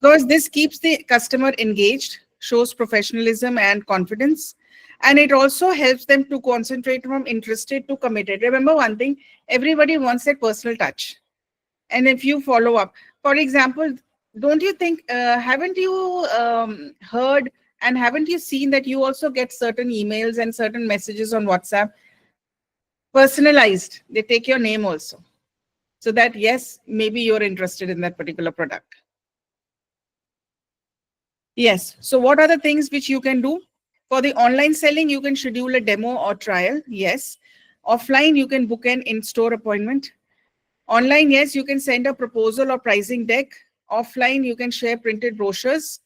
because this keeps the customer engaged, shows professionalism and confidence, and it also helps them to concentrate from interested to committed. Remember one thing, everybody wants that personal touch. And if you follow up, for example, don't you think, haven't you heard and haven't you seen that you also get certain emails and certain messages on WhatsApp, personalized? They take your name also. So that, yes, maybe you're interested in that particular product. Yes. So what are the things which you can do? For the online selling, you can schedule a demo or trial. Yes. Offline, you can book an in-store appointment. Online, yes, you can send a proposal or pricing deck. Offline, you can share printed brochures.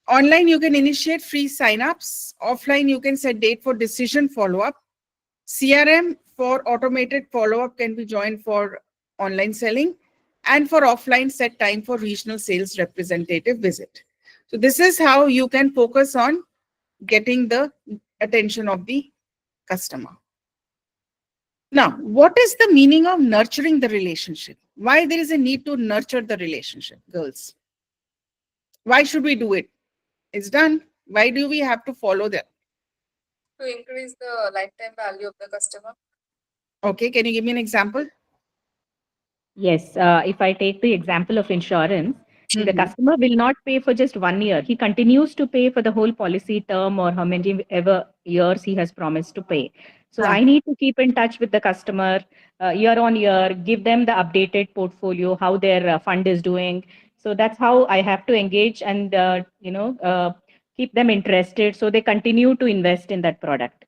Online, you can initiate free signups. Offline, you can set date for decision follow-up. CRM for automated follow-up can be joined for online selling. And for offline, set time for regional sales representative visit. So this is how you can focus on getting the attention of the customer. Now, what is the meaning of nurturing the relationship? Why there is a need to nurture the relationship, girls? Why should we do it? It's done. Why do we have to follow them? To increase the lifetime value of the customer. Okay, can you give me an example? Yes, if I take the example of insurance, see, the Mhm. customer will not pay for just 1 year. He continues to pay for the whole policy term or how many ever years he has promised to pay. So Ah, I need to keep in touch with the customer year on year, give them the updated portfolio, how their fund is doing. So that's how I have to engage and keep them interested so they continue to invest in that product.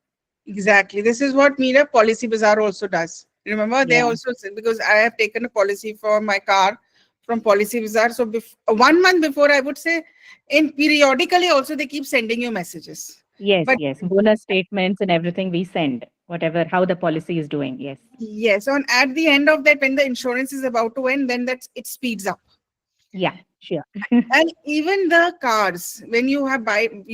exactly. This is what Meera Policy Bazaar also does. Remember, they Yeah. also say, because I have taken a policy for my car from Policy Bazaar. So 1 month before, I would say, in periodically also they keep sending you messages. Yes, But yes. Bonus statements and everything we send, whatever, how the policy is doing. Yes. yes, on at the end of that, when the insurance is about to end, then that it speeds up. Yeah, sure. And even the cars, when you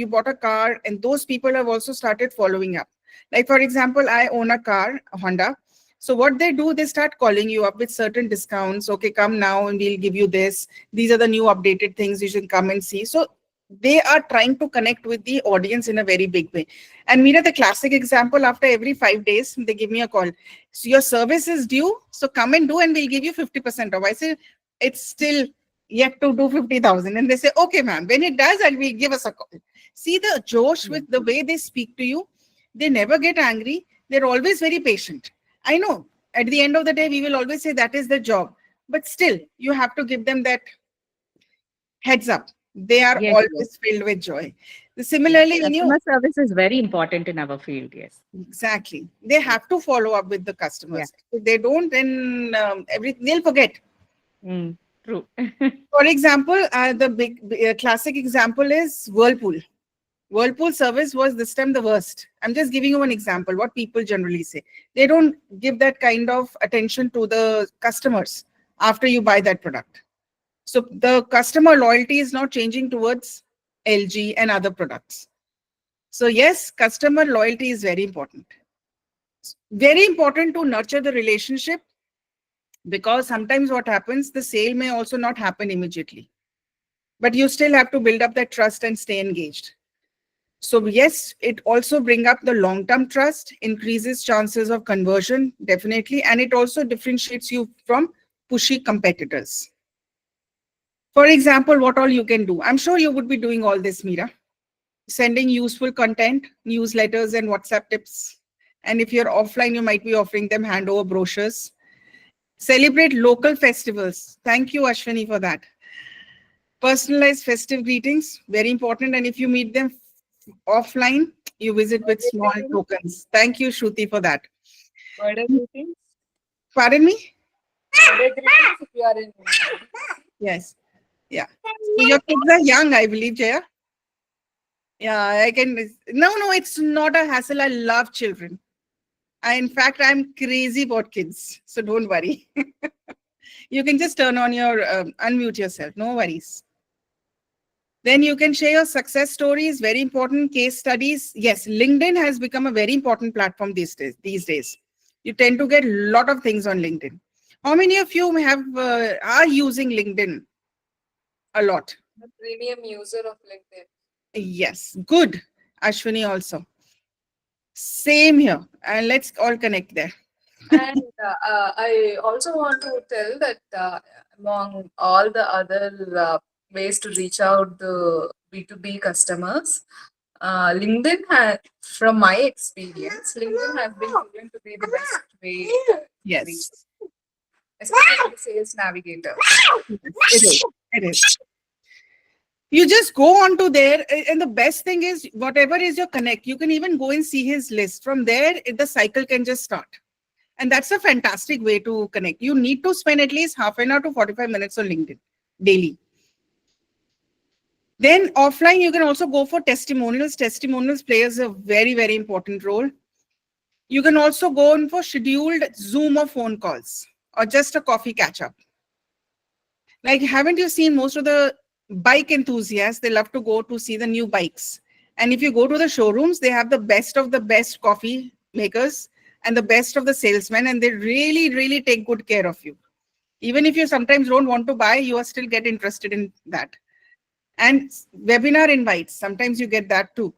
bought a car, and those people have also started following up. Like for example, I own a car, a Honda. So what they do, they start calling you up with certain discounts. Okay, come now and we'll give you this. These are the new updated things you should come and see. So they are trying to connect with the audience in a very big way. And Meera, the classic example, after every 5 days, they give me a call. So your service is due. So come and do and we'll give you 50% off. I say, it's still yet to do 50,000. And they say, okay, ma'am, when it does, and we give us a call. See the Josh Yeah. with the way they speak to you. They never get angry. They're always very patient. I know at the end of the day, we will always say that is the job. But still, you have to give them that heads up. They are Yes, yes, always filled with joy. yeah. Similarly, when you Customer service is very important in our field. Yes. exactly, they Yeah. have to follow up with the Yeah. customers. If they don't, then everything they'll forget. Mm, true. For example, the big classic example is Whirlpool. Whirlpool service was this time the worst. I'm just giving you an example, what people generally say. They don't give that kind of attention to the customers after you buy that product. So the customer loyalty is not changing towards LG and other products. So yes, customer loyalty is very important. Very important to nurture the relationship, because sometimes what happens, the sale may also not happen immediately, but you still have to build up that trust and stay engaged. So yes, it also bring up the long-term trust, increases chances of conversion, definitely, and it also differentiates you from pushy competitors. For example, what all you can do. I'm sure you would be doing all this, Meera. Sending useful content, newsletters and WhatsApp tips. And if you're offline, you might be offering them handover brochures. Celebrate local festivals. Thank you, Ashwini, for that. Personalized festive greetings, very important. And if you meet them offline, you visit with Birthday small greetings. tokens. Thank you, Shruti, for that. Birthday greetings. Pardon me? Birthday greetings if you are in. Yes. Yeah. So your kids are young, I believe, Jaya. Yeah, I can. No, no, it's not a hassle. I love children. In fact, I'm crazy about kids. So don't worry. You can just turn on your, unmute yourself. No worries. Then you can share your success stories, very important case studies. Yes, LinkedIn has become a very important platform these days. You tend to get a lot of things on LinkedIn. How many of you are using LinkedIn? a lot. A premium user of LinkedIn. Yes, good. Ashwini also. Same here. And let's all connect there. And I also want to tell that among all the other ways to reach out the B2B customers, LinkedIn has, from my experience, LinkedIn has been proven to be the best way to reach, Yes, especially the sales navigator. it is. It is. You just go onto there, and the best thing is, whatever is your connect, you can even go and see his list. From there, the cycle can just start. And that's a fantastic way to connect. You need to spend at least half an hour to 45 minutes on LinkedIn daily. Then offline, you can also go for testimonials. Testimonials plays a very, very important role. You can also go in for scheduled Zoom or phone calls or just a coffee catch up. Like, haven't you seen most of the bike enthusiasts? They love to go to see the new bikes. And if you go to the showrooms, they have the best of the best coffee makers and the best of the salesmen, and they really, really take good care of you. Even if you sometimes don't want to buy, you are still get interested in that. And webinar invites, sometimes you get that too.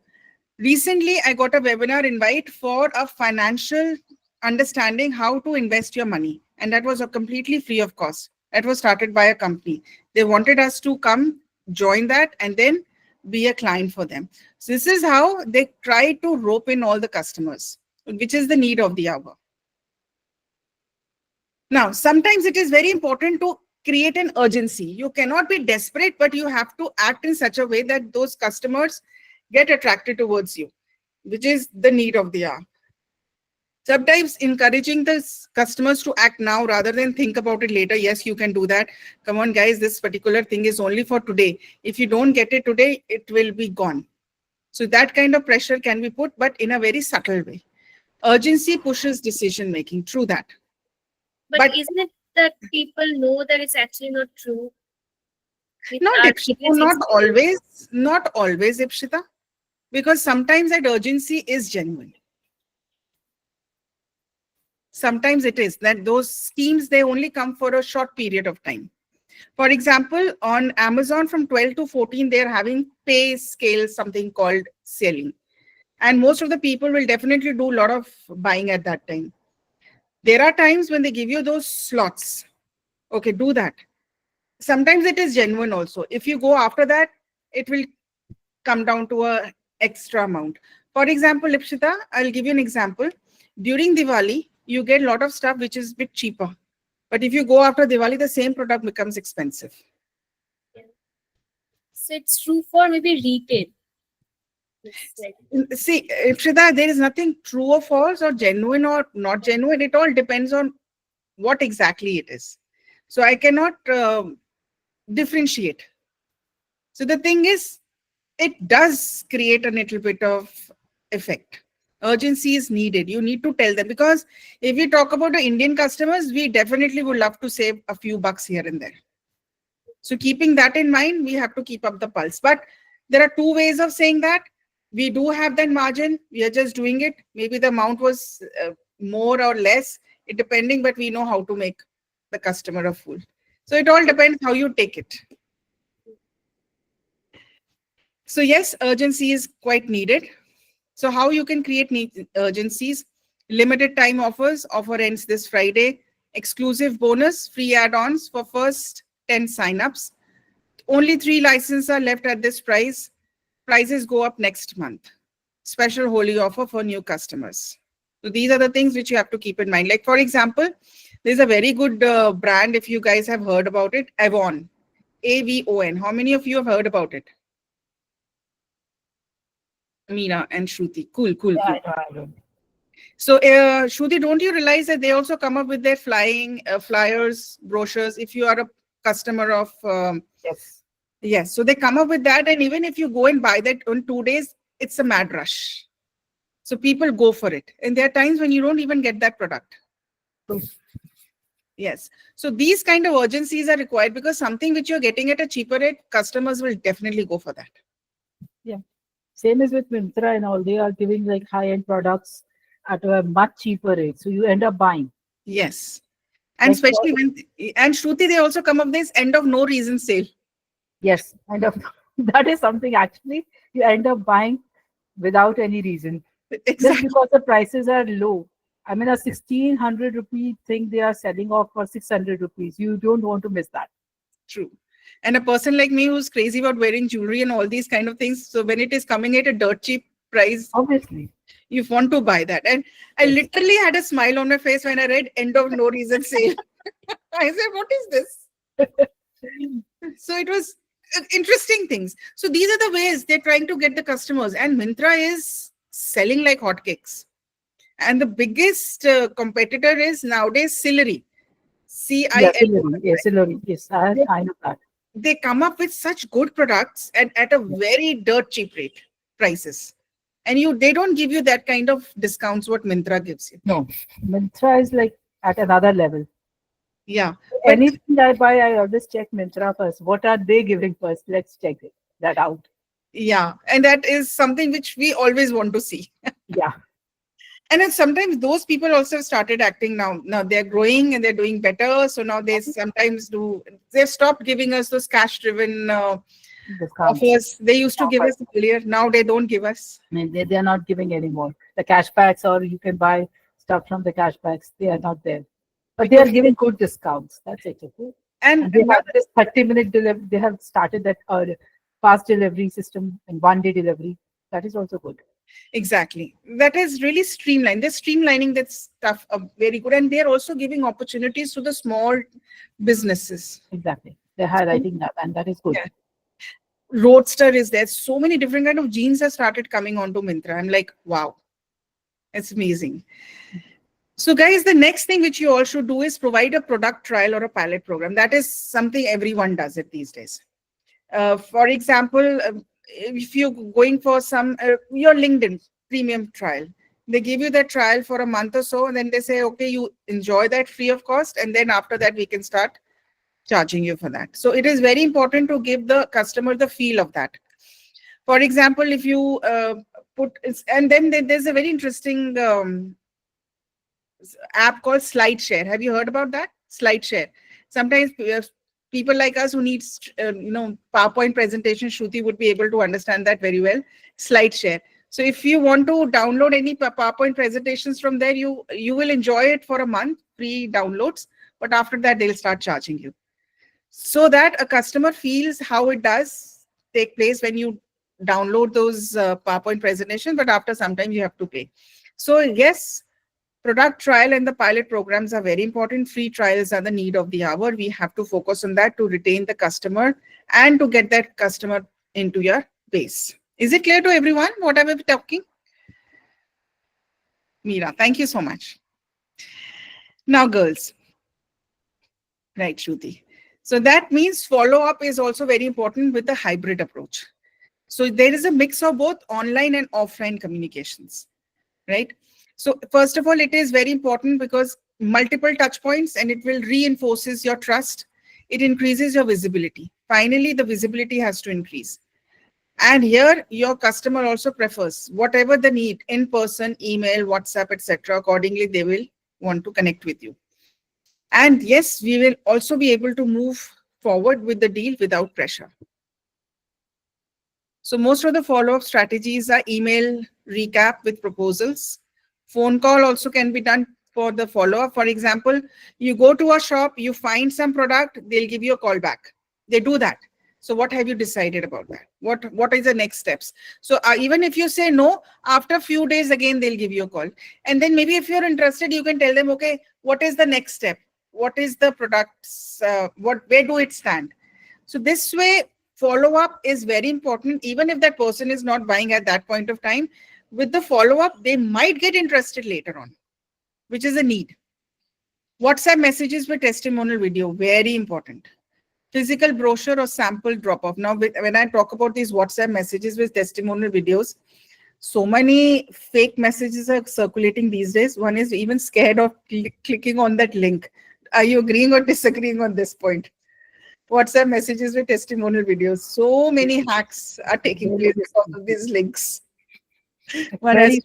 Recently, I got a webinar invite for a financial understanding how to invest your money. And that was a completely free of cost. That was started by a company. They wanted us to come join that and then be a client for them. So this is how they try to rope in all the customers, which is the need of the hour. Now, sometimes it is very important to create an urgency. You cannot be desperate, but you have to act in such a way that those customers get attracted towards you, which is the need of the hour. Sometimes encouraging the customers to act now rather than think about it later. Yes, you can do that. Come on, guys, this particular thing is only for today. If you don't get it today, it will be gone. So that kind of pressure can be put, but in a very subtle way. Urgency pushes decision making. True that. But isn't it that people know that it's actually not true? With Not our Ipshita, previous not experience. not always, Ipshita, because sometimes that urgency is genuine. Sometimes it is that those schemes, they only come for a short period of time. For example, on Amazon from 12 to 14, they're having pay scale, something called selling. And most of the people will definitely do a lot of buying at that time. There are times when they give you those slots. Okay, do that. Sometimes it is genuine also. If you go after that, it will come down to a extra amount. For example, Lipshita, I'll give you an example. During Diwali, you get a lot of stuff which is a bit cheaper. But if you go after Diwali, the same product becomes expensive. So it's true for maybe retail. It's like, See, Lipshita, there is nothing true or false or genuine or not genuine. It all depends on what exactly it is. So I cannot differentiate. So the thing is, it does create a little bit of effect. Urgency is needed. You need to tell them, because if we talk about the Indian customers, we definitely would love to save a few bucks here and there. So keeping that in mind, we have to keep up the pulse. But there are two ways of saying that. We do have that margin. We are just doing it. Maybe the amount was more or less, it depending, but we know how to make the customer a fool. So it all depends how you take it. So yes, urgency is quite needed. So how you can create urgencies? Limited time offers. Offer ends this Friday. Exclusive bonus, free add-ons for first 10 signups. Only 3 licenses are left at this price. Prices go up next month. Special Holi offer for new customers. So these are the things which you have to keep in mind. Like, for example, there's a very good brand, if you guys have heard about it, Avon. AVON. How many of you have heard about it? Meena and Shruti. Cool. So, Shruti, don't you realize that they also come up with their flyers, brochures, if you are a customer of... Yes. Yes, so they come up with that, and even if you go and buy that in 2 days, it's a mad rush. So people go for it. And there are times when you don't even get that product. Yes. So these kind of urgencies are required, because something which you're getting at a cheaper rate, customers will definitely go for that. Same as with Myntra and all. They are giving like high-end products at a much cheaper rate. So you end up buying. Yes. And Like especially when, and Shruti, they also come up with this end of no reason sale. Yes, kind of. That is something actually you end up buying without any reason. Just Exactly. because the prices are low. I mean, a 1600 rupee thing they are selling off for 600 rupees. You don't want to miss that. True. And a person like me who's crazy about wearing jewelry and all these kind of things. So when it is coming at a dirt cheap price, Obviously. you want to buy that. And I Yes. literally had a smile on my face when I read end of no reason sale. I said, what is this? So it was interesting things. So these are the ways they're trying to get the customers. And Myntra is selling like hotcakes. And the biggest competitor is nowadays Cillery. Yes, CIL. Hillary. Yes, Hillary. Yes, I know that. They come up with such good products and at a very dirt cheap rate prices. And they don't give you that kind of discounts what Myntra gives you. No, Myntra is like at another level. Yeah. But Anything I buy, I always check Myntra first. What are they giving first? Let's check that out. yeah, and that is something which we always want to see. Yeah. And then sometimes those people also have started acting now. Now they're growing and they're doing better. So now they sometimes they've stopped giving us those cash driven Discounts. offers. They used to give us earlier. Now they don't give us. I mean, they're not giving anymore. The cashbacks, or you can buy stuff from the cashbacks, they are not there. But they are giving good discounts. That's it. Okay. And And they have this 30-minute delivery. They have started that fast delivery system and 1-day delivery. That is also good. exactly. That is really streamlined. They're streamlining that stuff very good. And they're also giving opportunities to the small businesses. Exactly. They're highlighting that, and that is good. Yeah. Roadster is there. So many different kind of jeans have started coming onto Myntra. I'm like, wow, it's amazing. So guys, the next thing which you all should do is provide a product trial or a pilot program. That is something everyone does it these days. For example, if you're going for your LinkedIn premium trial, they give you that trial for a month or so, and then they say, okay, you enjoy that free of cost. And then after that, we can start charging you for that. So it is very important to give the customer the feel of that. For example, if you and then there's a very interesting app called SlideShare. Have you heard about that? SlideShare. Sometimes people like us who need, PowerPoint presentation, Shruti would be able to understand that very well. SlideShare. So if you want to download any PowerPoint presentations from there, you will enjoy it for a month, free downloads. But after that, they'll start charging you. So that a customer feels how it does take place when you download those PowerPoint presentations, but after some time you have to pay. So yes, product trial and the pilot programs are very important. Free trials are the need of the hour. We have to focus on that to retain the customer and to get that customer into your base. Is it clear to everyone what I was talking? Meera, thank you so much. Now, girls. Right, Shruti. So that means follow-up is also very important with the hybrid approach. So there is a mix of both online and offline communications, right? So first of all, it is very important because multiple touch points and it will reinforces your trust. It increases your visibility. Finally, the visibility has to increase. And here your customer also prefers whatever the need, in person, email, WhatsApp, etc. Accordingly, they will want to connect with you. And yes, we will also be able to move forward with the deal without pressure. So most of the follow-up strategies are email recap with proposals. Phone call also can be done for the follow-up. For example, you go to a shop, you find some product, they'll give you a call back. They do that. So what have you decided about that? What is the next steps? So even if you say no, after a few days, again, they'll give you a call. And then maybe if you're interested, you can tell them, okay, what is the next step? What is the products? Where do it stand? So this way, follow-up is very important. Even if that person is not buying at that point of time, with the follow-up, they might get interested later on, which is a need. WhatsApp messages with testimonial video, very important. Physical brochure or sample drop-off. Now, when I talk about these WhatsApp messages with testimonial videos, so many fake messages are circulating these days. One is even scared of clicking on that link. Are you agreeing or disagreeing on this point? WhatsApp messages with testimonial videos. So many hacks are taking place because of these links. One has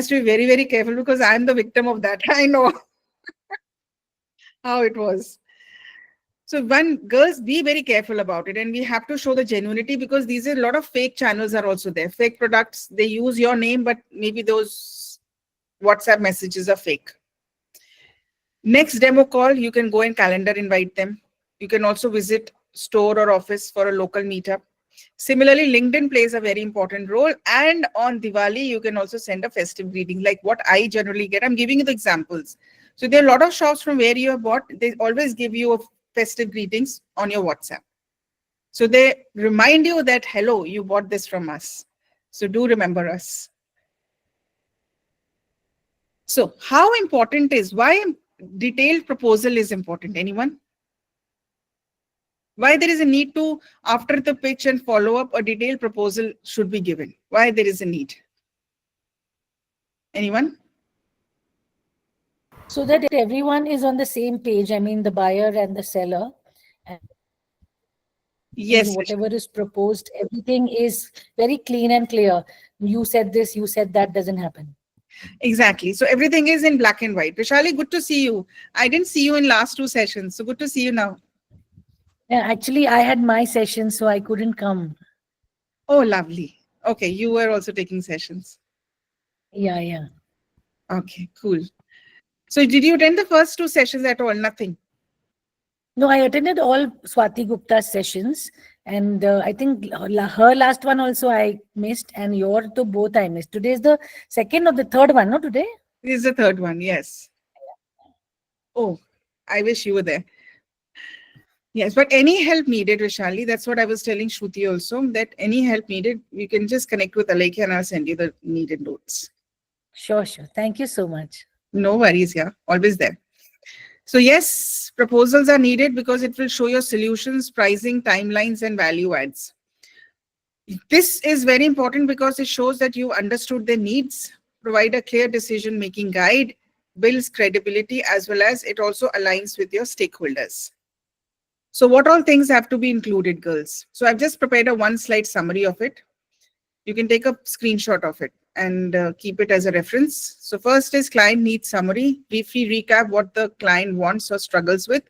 to be very, very careful because I'm the victim of that. I know how it was. So girls, be very careful about it, and we have to show the genuinity, because these are a lot of fake channels are also there. Fake products, they use your name, but maybe those WhatsApp messages are fake. Next demo call, you can go and calendar invite them. You can also visit store or office for a local meetup. Similarly, LinkedIn plays a very important role. And on Diwali, you can also send a festive greeting, like what I generally get. I'm giving you the examples. So there are a lot of shops from where you have bought. They always give you a festive greetings on your WhatsApp. So they remind you that, hello, you bought this from us. So do remember us. So how important is, why detailed proposal is important? Anyone? Why there is a need to, after the pitch and follow up, a detailed proposal should be given? Why there is a need? Anyone? So that everyone is on the same page. I mean, the buyer and the seller. And Yes. whatever is proposed, everything is very clean and clear. You said this, you said that, doesn't happen. Exactly. So everything is in black and white. Vishali, good to see you. I didn't see you in last 2 sessions. So good to see you now. Yeah, actually, I had my session, so I couldn't come. Oh, lovely. Okay. You were also taking sessions. Yeah. Okay, cool. So did you attend the first 2 sessions at all? Nothing. No, I attended all Swati Gupta's sessions, and I think her last one also I missed, and your to both I missed. Today is the second or the third one, no? Today? This is the third one. Yes. Oh, I wish you were there. Yes, but any help needed, Vishali, that's what I was telling Shruti also, that any help needed, you can just connect with Alekia and I'll send you the needed notes. Sure. Thank you so much. No worries, yeah, always there. So yes, proposals are needed because it will show your solutions, pricing, timelines, and value adds. This is very important because it shows that you understood their needs, provide a clear decision-making guide, builds credibility, as well as it also aligns with your stakeholders. So what all things have to be included, girls? So I've just prepared a 1-slide summary of it. You can take a screenshot of it and keep it as a reference. So first is client needs summary. Briefly recap what the client wants or struggles with.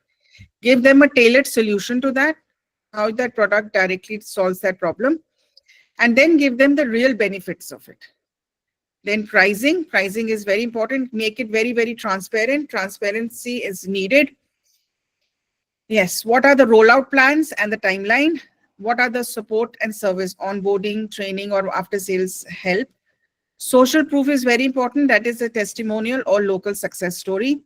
Give them a tailored solution to that, how that product directly solves that problem. And then give them the real benefits of it. Then pricing. Pricing is very important. Make it very, very transparent. Transparency is needed. Yes, what are the rollout plans and the timeline? What are the support and service, onboarding, training, or after sales help? Social proof is very important. That is a testimonial or local success story.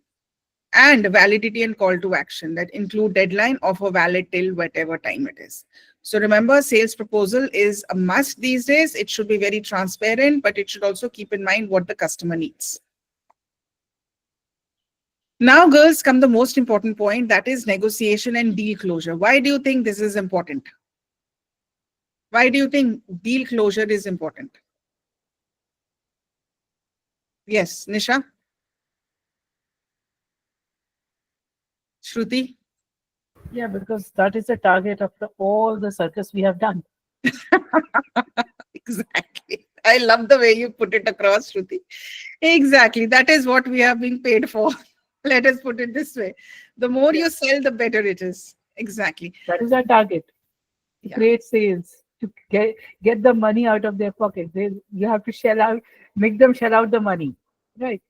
And validity and call to action that include deadline, offer valid till whatever time it is. So remember, sales proposal is a must these days. It should be very transparent, but it should also keep in mind what the customer needs. Now, girls, come the most important point, that is negotiation and deal closure. Why do you think this is important? Why do you think deal closure is important? Yes, Nisha? Shruti? Yeah, because that is the target of all the circus we have done. Exactly. I love the way you put it across, Shruti. Exactly. That is what we are being paid for. Let us put it this way. The more you sell, the better it is. Exactly. That is our target. Yeah. Create sales, to get the money out of their pocket. You have to shell out, make them shell out the money. Right.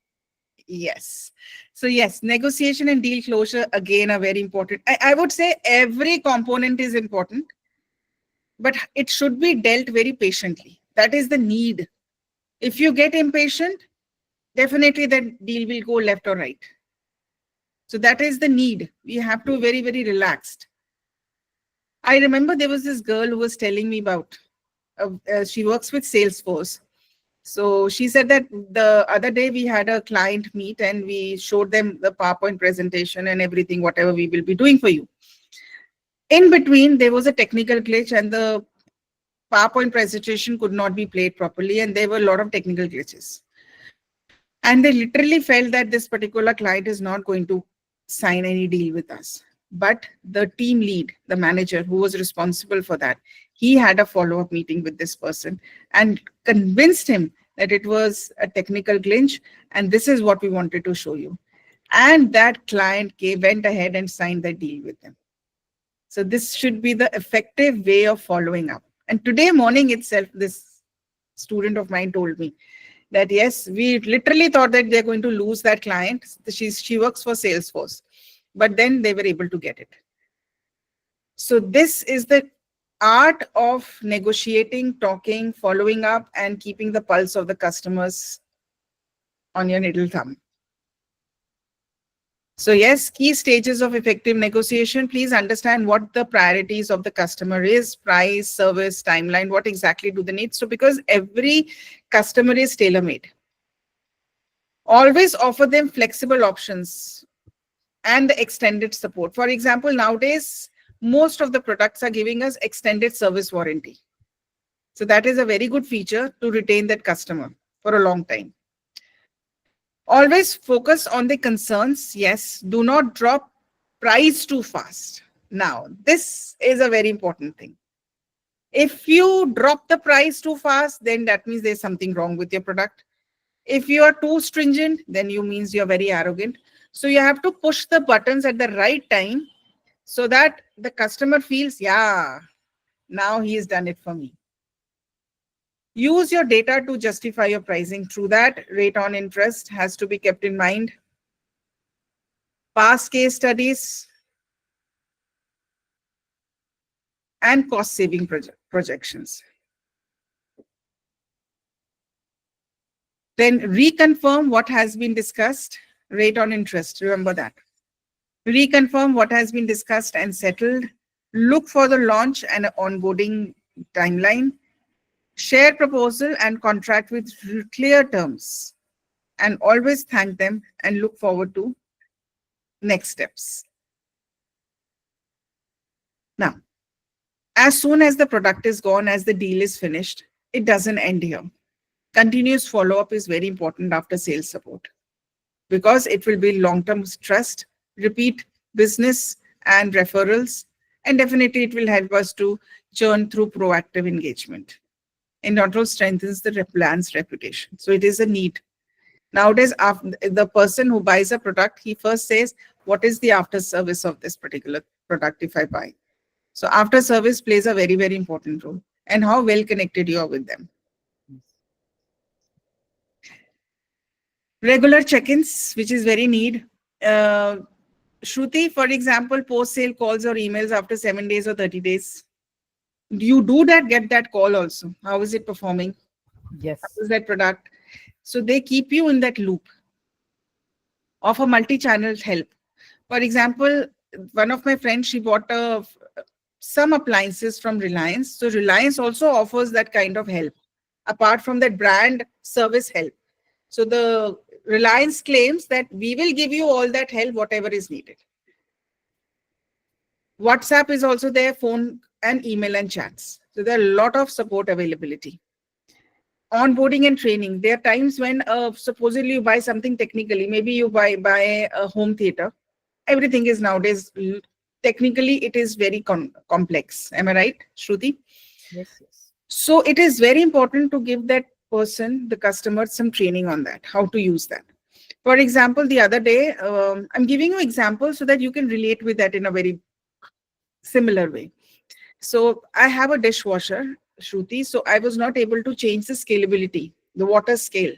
Yes. So yes, negotiation and deal closure again are very important. I would say every component is important, but it should be dealt very patiently. That is the need. If you get impatient, definitely that deal will go left or right. So that is the need. We have to be very, very relaxed. I remember there was this girl who was telling me about, she works with Salesforce. So she said that the other day we had a client meet and we showed them the PowerPoint presentation and everything, whatever we will be doing for you. In between, there was a technical glitch and the PowerPoint presentation could not be played properly. And there were a lot of technical glitches. And they literally felt that this particular client is not going to sign any deal with us. But the team lead, the manager who was responsible for that, he had a follow-up meeting with this person and convinced him that it was a technical glitch and this is what we wanted to show you. And that client went ahead and signed that deal with them. So this should be the effective way of following up. And today morning itself, this student of mine told me that yes, we literally thought that they're going to lose that client. She works for Salesforce, but then they were able to get it. So this is the art of negotiating, talking, following up, and keeping the pulse of the customers on your little thumb. So yes, key stages of effective negotiation. Please understand what the priorities of the customer is: price, service, timeline, what exactly do they need. So because every customer is tailor-made. Always offer them flexible options and the extended support. For example, nowadays, most of the products are giving us extended service warranty. So that is a very good feature to retain that customer for a long time. Always focus on the concerns. Yes, do not drop price too fast. Now, this is a very important thing. If you drop the price too fast, then that means there's something wrong with your product. If you are too stringent, then you means you're very arrogant. So you have to push the buttons at the right time so that the customer feels, yeah, now he has done it for me. Use your data to justify your pricing. Through that, rate on interest has to be kept in mind. Past case studies and cost saving projections. Then reconfirm what has been discussed. Rate on interest, remember that. Reconfirm what has been discussed and settled. Look for the launch and onboarding timeline. Share proposal and contract with clear terms. And always thank them and look forward to next steps. Now, as soon as the product is gone, as the deal is finished, it doesn't end here. Continuous follow-up is very important after sales support because it will build long-term trust, repeat business and referrals, and definitely it will help us to churn through proactive engagement. And also strengthens the brand's reputation. So it is a need. Nowadays, the person who buys a product, he first says, what is the after service of this particular product if I buy? So after service plays a very, very important role, and how well connected you are with them. Regular check-ins, which is very need. Shruti, for example, post-sale calls or emails after 7 days or 30 days. Do you do that? Get that call also. How is it performing? Yes. How is that product? So they keep you in that loop of a multi-channel help. For example, one of my friends, she bought some appliances from Reliance. So Reliance also offers that kind of help, apart from that brand service help. So the Reliance claims that we will give you all that help, whatever is needed. WhatsApp is also there, phone and email and chats. So there are a lot of support availability. Onboarding and training. There are times when supposedly you buy something technically, maybe you buy a home theater. Everything is nowadays, technically it is very complex. Am I right, Shruti? Yes, yes. So it is very important to give that person, the customer, some training on that, how to use that. For example, the other day, I'm giving you examples so that you can relate with that in a very similar way. So I have a dishwasher, Shruti. So I was not able to change the scalability, the water scale.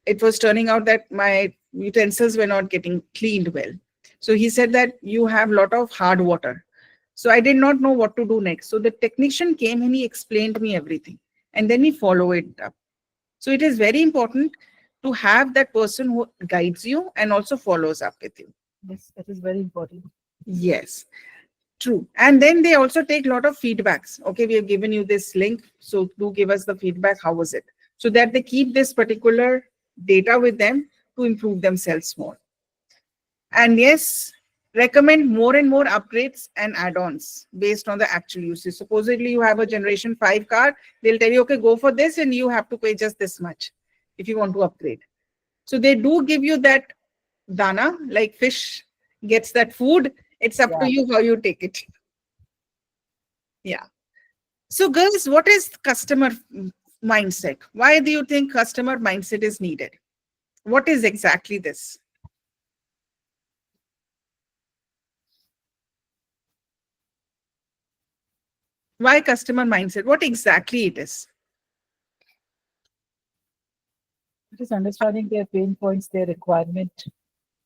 It was turning out that my utensils were not getting cleaned well. So he said that you have a lot of hard water. So I did not know what to do next. So the technician came and he explained me everything. And then we follow it up. So it is very important to have that person who guides you and also follows up with you. Yes, that is very important. Yes, true. And then they also take a lot of feedbacks. Okay, we have given you this link. So do give us the feedback. How was it? So that they keep this particular data with them to improve themselves more. And yes, recommend more and more upgrades and add-ons based on the actual usage. Supposedly you have a generation 5 car, they'll tell you, okay, go for this and you have to pay just this much if you want to upgrade. So they do give you that dana, like fish gets that food. It's up to you how you take it. Yeah. So girls, what is customer mindset? Why do you think customer mindset is needed? What is exactly this? Why customer mindset? What exactly it is? It is understanding their pain points, their requirement,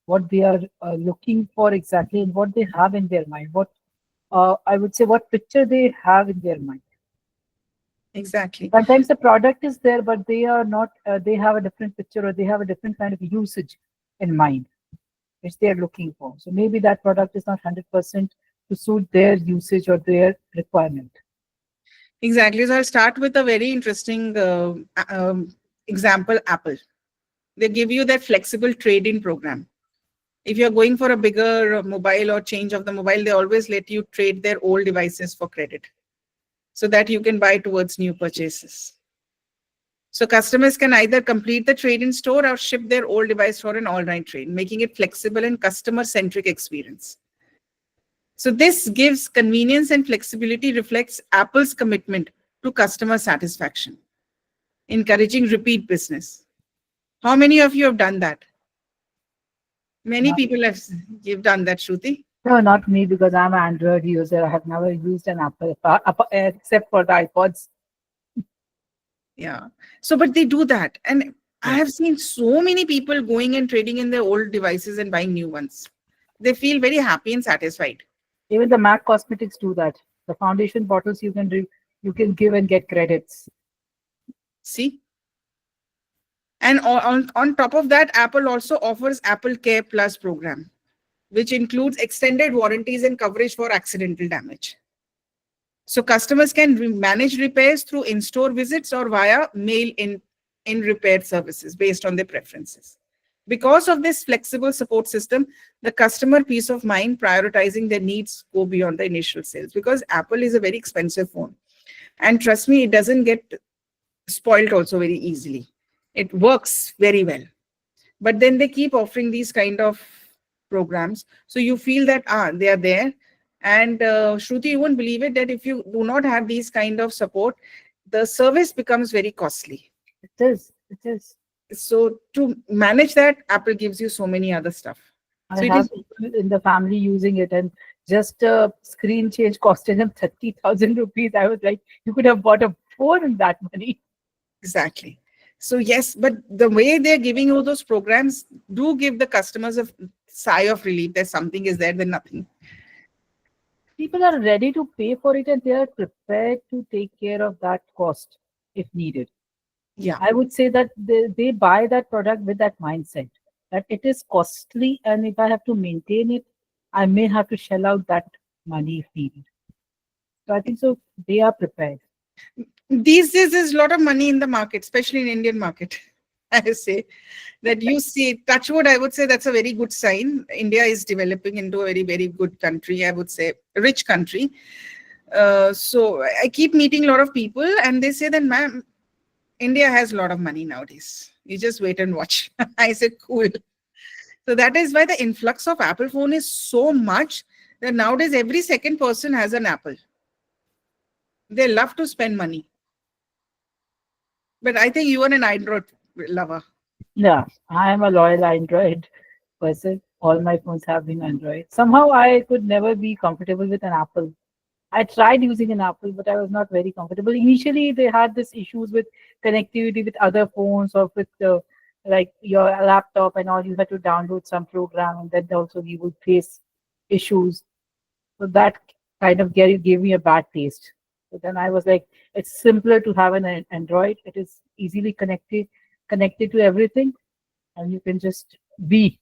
what they are looking for exactly, and what they have in their mind. What I would say, what picture they have in their mind. Exactly. Sometimes the product is there, but they are not. They have a different picture, or they have a different kind of usage in mind, which they are looking for. So maybe that product is not 100% to suit their usage or their requirement. Exactly. So I'll start with a very interesting example, Apple. They give you that flexible trade-in program. If you're going for a bigger mobile or change of the mobile, they always let you trade their old devices for credit so that you can buy towards new purchases. So customers can either complete the trade-in store or ship their old device for an all-night trade, making it flexible and customer-centric experience. So this gives convenience and flexibility, reflects Apple's commitment to customer satisfaction, encouraging repeat business. How many of you have done that? Many No. people have you've done that, Shruti. No, not me, because I'm an Android user. I have never used an Apple except for the iPods. Yeah. So, but they do that. And I Yeah. have seen so many people going and trading in their old devices and buying new ones. They feel very happy and satisfied. Even the MAC Cosmetics do that. The foundation bottles you can give and get credits. See? And on top of that, Apple also offers Apple Care Plus program, which includes extended warranties and coverage for accidental damage. So customers can manage repairs through in-store visits or via mail-in repair services based on their preferences. Because of this flexible support system, the customer peace of mind prioritizing their needs go beyond the initial sales, because Apple is a very expensive phone. And trust me, it doesn't get spoiled also very easily. It works very well. But then they keep offering these kind of programs. So you feel that they are there. And Shruti, you won't believe it that if you do not have these kind of support, the service becomes very costly. It is. It is. So to manage that, Apple gives you so many other stuff. I So it have is people in the family using it, and just a screen change costed them 30,000 rupees. I was like, you could have bought a phone in that money. exactly. So yes, but the way they're giving you those programs do give the customers a sigh of relief that something is there than nothing. People are ready to pay for it, and they are prepared to take care of that cost if needed. Yeah. I would say that they buy that product with that mindset that it is costly, and if I have to maintain it, I may have to shell out that money if needed. So I think so they are prepared. These days there's a lot of money in the market, especially in Indian market. I say that you see, touch wood, I would say that's a very good sign. India is developing into a very, very good country, I would say, rich country. So I keep meeting a lot of people and they say that, ma'am, India has a lot of money nowadays. You just wait and watch. I said, cool. So that is why the influx of Apple phone is so much that nowadays every second person has an Apple. They love to spend money. But I think you are an Android lover. Yeah, I am a loyal Android person. All my phones have been Android. Somehow I could never be comfortable with an Apple. I tried using an Apple, but I was not very comfortable. Initially, they had this issues with connectivity with other phones or with like your laptop and all. You had to download some program, and then also you would face issues. So that kind of gave me a bad taste. So then I was like, it's simpler to have an Android. It is easily connected to everything, and you can just be.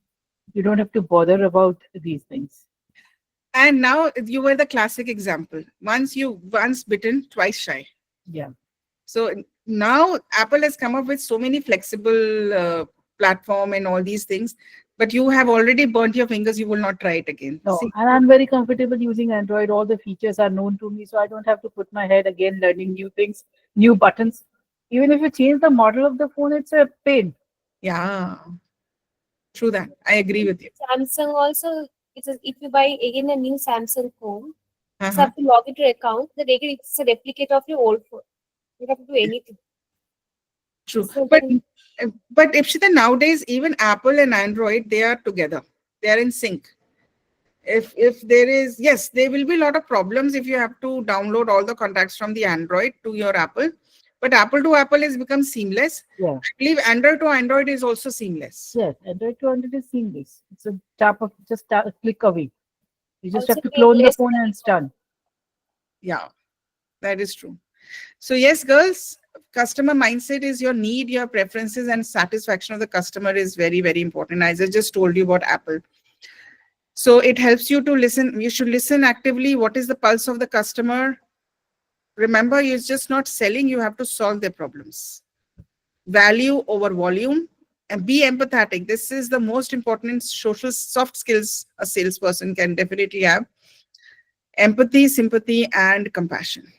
You don't have to bother about these things. And now you were the classic example. Once bitten, twice shy. Yeah. So now Apple has come up with so many flexible platform and all these things, but you have already burnt your fingers. You will not try it again. No, See, and I'm very comfortable using Android. All the features are known to me, so I don't have to put my head again learning new things, new buttons. Even if you change the model of the phone, it's a pain. yeah, true that. I agree with you. Samsung also, if you buy again a new Samsung phone, you Uh-huh. have to log into your account. It's a replicate of your old phone. You don't have to do anything. True. So But Ipshita, nowadays, even Apple and Android, they are together. They are in sync. If there is, yes, there will be a lot of problems if you have to download all the contacts from the Android to your Apple. But Apple to Apple has become seamless. Yeah. I believe Android to Android is also seamless. Yes, Android to Android is seamless. It's a a click away. You just Also have to take clone the less phone and it's done. Yeah, that is true. So yes, girls, customer mindset is your need, your preferences, and satisfaction of the customer is very, very important. As I just told you about Apple. So it helps you to listen. You should listen actively. What is the pulse of the customer? Remember, you're just not selling, you have to solve their problems. Value over volume, and be empathetic. This is the most important social soft skills a salesperson can definitely have. Empathy, sympathy, and compassion.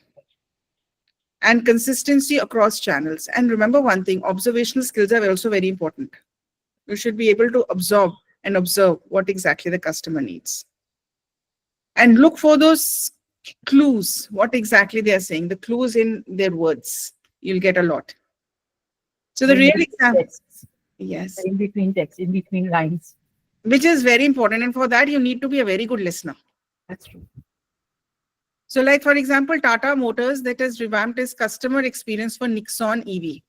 And consistency across channels. And remember one thing, observational skills are also very important. You should be able to absorb and observe what exactly the customer needs. And look for those clues, what exactly they are saying, the clues in their words. You'll get a lot. So the In real between example, texts, yes, in between text, in between lines. which is very important. And for that, you need to be a very good listener. That's true. So like, for example, Tata Motors that has revamped its customer experience for Nixon EV.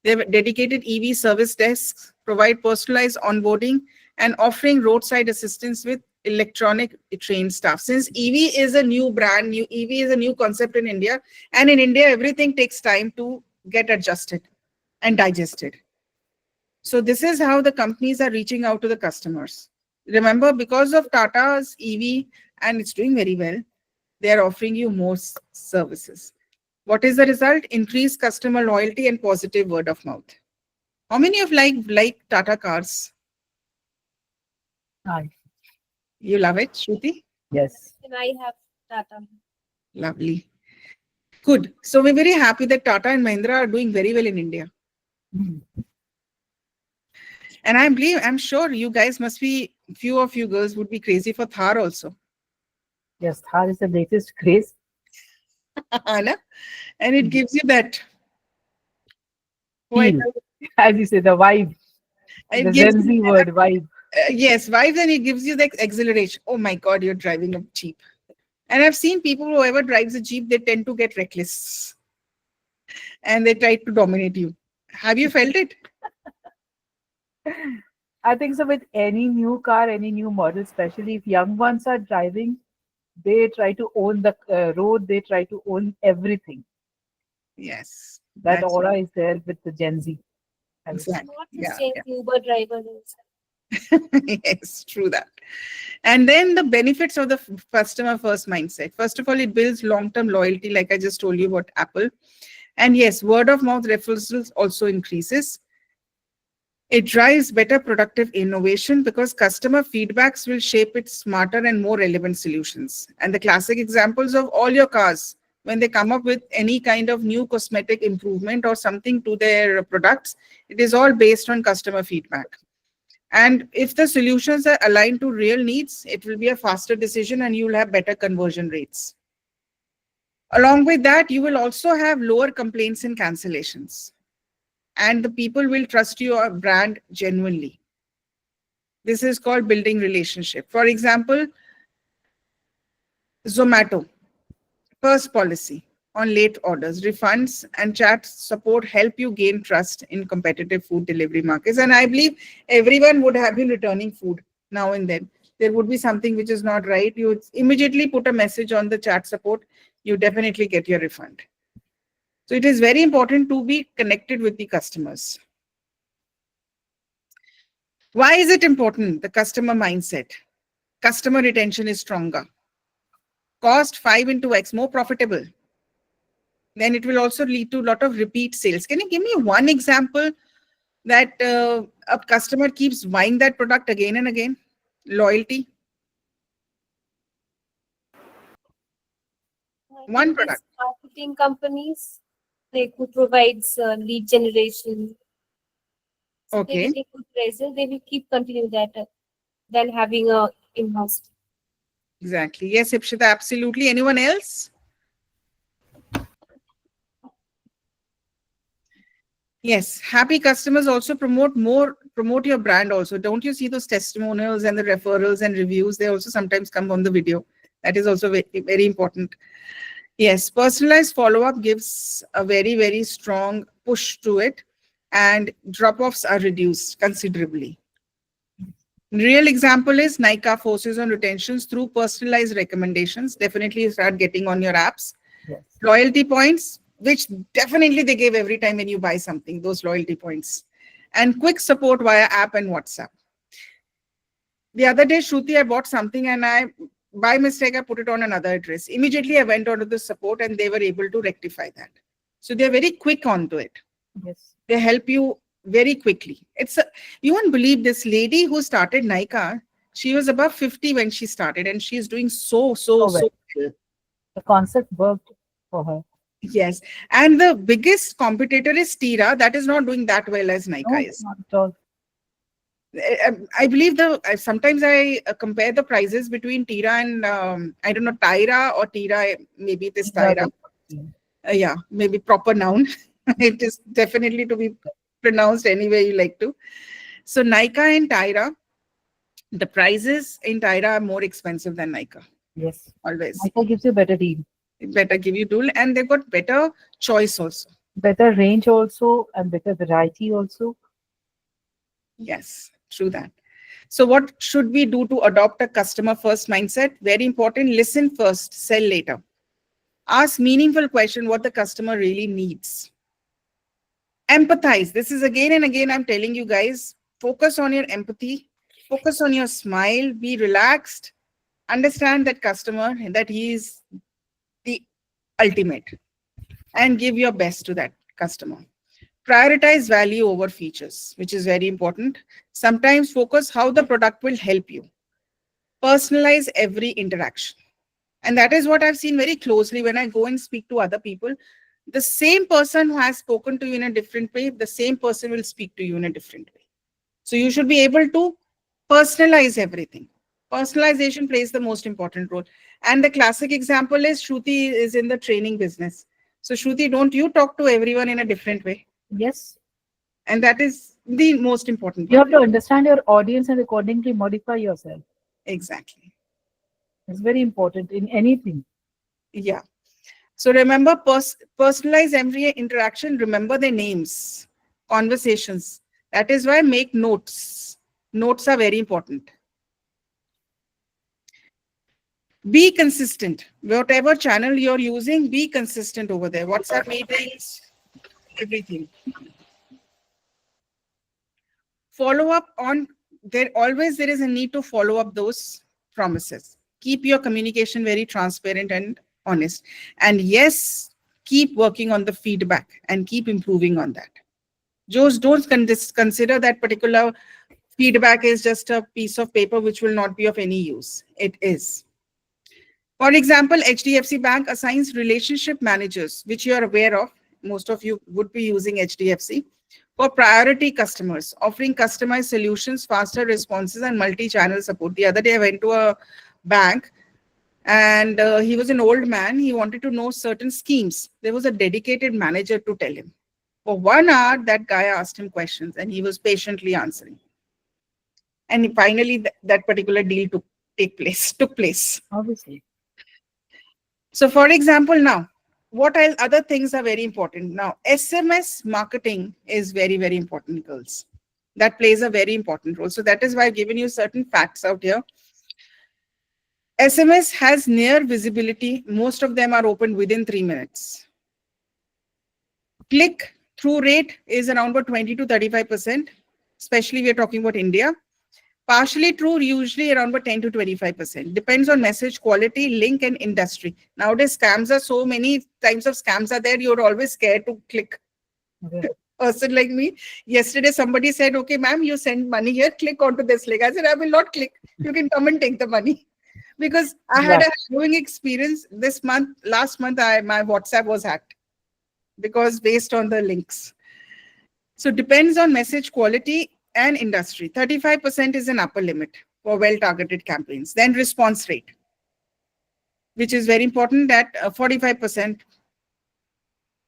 They have dedicated EV service desks, provide personalized onboarding, and offering roadside assistance with electronic trained staff. Since EV is a new brand, EV is a new concept in India, and in India, everything takes time to get adjusted and digested. So this is how the companies are reaching out to the customers. Remember, because of Tata's EV, and it's doing very well, they are offering you more services. What is the result? Increased customer loyalty and positive word of mouth. How many of like Tata cars? Hi. You love it, Shruti? Yes. and I have Tata. Lovely. Good. So we're very happy that Tata and Mahindra are doing very well in India. Mhm. And I'm sure you guys must be, few of you girls would be crazy for Thar also. Yes, Thar is the latest craze. Anna? And it gives you that. Feel. As you say, the vibe. It The gives Gen Z you word, vibe. yes, vibes, and it gives you the exhilaration. Oh my God, you're driving a Jeep. And I've seen people, whoever drives a Jeep, they tend to get reckless and they try to dominate you. Have you felt it? I think so with any new car, any new model, especially if young ones are driving, they try to own the road, they try to own everything. Yes. That That's aura is there with the Gen Z. I would say. exactly. Not the Yeah, same Uber driver is. yes, true that. And then the benefits of the customer first mindset. First of all, it builds long-term loyalty, like I just told you about Apple. And yes, word of mouth referrals also increases. It drives better productive innovation because customer feedbacks will shape its smarter and more relevant solutions. And the classic examples of all your cars, when they come up with any kind of new cosmetic improvement or something to their products, it is all based on customer feedback. And if the solutions are aligned to real needs, it will be a faster decision and you will have better conversion rates. Along with that, you will also have lower complaints and cancellations. And the people will trust your brand genuinely. This is called building relationship. For example, Zomato, first policy on late orders, refunds, and chat support help you gain trust in competitive food delivery markets. And I believe everyone would have been returning food now and then. There would be something which is not right. You would immediately put a message on the chat support. You definitely get your refund. So it is very important to be connected with the customers. Why is it important? The customer mindset. Customer retention is stronger. Cost 5 into X, more profitable. Then it will also lead to a lot of repeat sales. Can you give me one example that a customer keeps buying that product again and again? Loyalty. One There's product. marketing companies like who provides lead generation. So they Okay. will take good prices. They will keep continuing that than having a in-house. Exactly. Yes, Ipshita, absolutely. Anyone else? Yes. Happy customers also promote more promote your brand also. Don't you see those testimonials and the referrals and reviews? They also sometimes come on the video. That is also very, very important. Yes, personalized follow-up gives a very, very strong push to it, and drop-offs are reduced considerably. Real example is Nykaa focuses on retentions through personalized recommendations. Definitely you start getting on your apps. Yes. Loyalty points, which definitely they give every time when you buy something, those loyalty points. And quick support via app and WhatsApp. The other day, Shruti, I bought something and by mistake, I put it on another address. Immediately, I went onto the support and they were able to rectify that. So they're very quick onto it. Yes. They help you very quickly. You won't believe this lady who started Nykaa. She was above 50 when she started, and she's doing so well. The concept worked for her. Yes. And the biggest competitor is Tira. That is not doing that well as Nykaa No, is. not at all. I believe sometimes I compare the prices between Tira and I don't know, Tyra or Tira. Maybe it is Tyra. Yeah, maybe proper noun. It is definitely to be pronounced any way you like to. So Nykaa and Tyra, the prices in Tyra are more expensive than Nykaa. Yes. Always. Nykaa gives you better deal. It better give you tool, and they've got better choice also. Better range also, and better variety also. Yes, true that. So what should we do to adopt a customer first mindset? Very important. Listen first, sell later. Ask meaningful question what the customer really needs. Empathize. This is again and again I'm telling you guys, focus on your empathy, focus on your smile, be relaxed, understand that customer, that he is the ultimate, and give your best to that customer. Prioritize value over features, which is very important. Sometimes focus how the product will help you. Personalize every interaction. And that is what I've seen very closely when I go and speak to other people. The same person who has spoken to you in a different way, the same person will speak to you in a different way. So you should be able to personalize everything. Personalization plays the most important role. And the classic example is Shruti is in the training business. So Shruti, don't you talk to everyone in a different way? Yes. And that is the most important You part. have to understand your audience and accordingly modify yourself. Exactly. It's very important in anything. Yeah. So remember, personalize every interaction. Remember their names, conversations. That is why make notes. Notes are very important. Be consistent. Whatever channel you're using, be consistent over there. WhatsApp meetings, everything. Follow up on, there is a need to follow up those promises. Keep your communication very transparent and honest. And yes, keep working on the feedback and keep improving on that. Just don't consider that particular feedback is just a piece of paper which will not be of any use. It is. For example, HDFC Bank assigns relationship managers, which you are aware of. Most of you would be using HDFC, for priority customers, offering customized solutions, faster responses, and multi-channel support. The other day, I went to a bank and he was an old man. He wanted to know certain schemes. There was a dedicated manager to tell him. For 1 hour, that guy asked him questions and he was patiently answering. And finally, that particular deal took place. Obviously. So for example, now, what else, other things are very important. Now, SMS marketing is very, very important, girls. That plays a very important role. So that is why I've given you certain facts out here. SMS has near visibility. Most of them are opened within 3 minutes. Click-through rate is around about 20 to 35%, especially we are talking about India. Partially true, usually around about 10 to 25%. Depends on message quality, link, and industry. Nowadays, scams are so many types of scams are there. You're always scared to click. Okay. Person like me, yesterday somebody said, okay, ma'am, you send money here, click onto this link. I said, I will not click. You can come and take the money. Because I had a harrowing experience this month. Last month, my WhatsApp was hacked because based on the links. So depends on message quality and industry. 35% is an upper limit for well-targeted campaigns. Then response rate, which is very important, at 45%.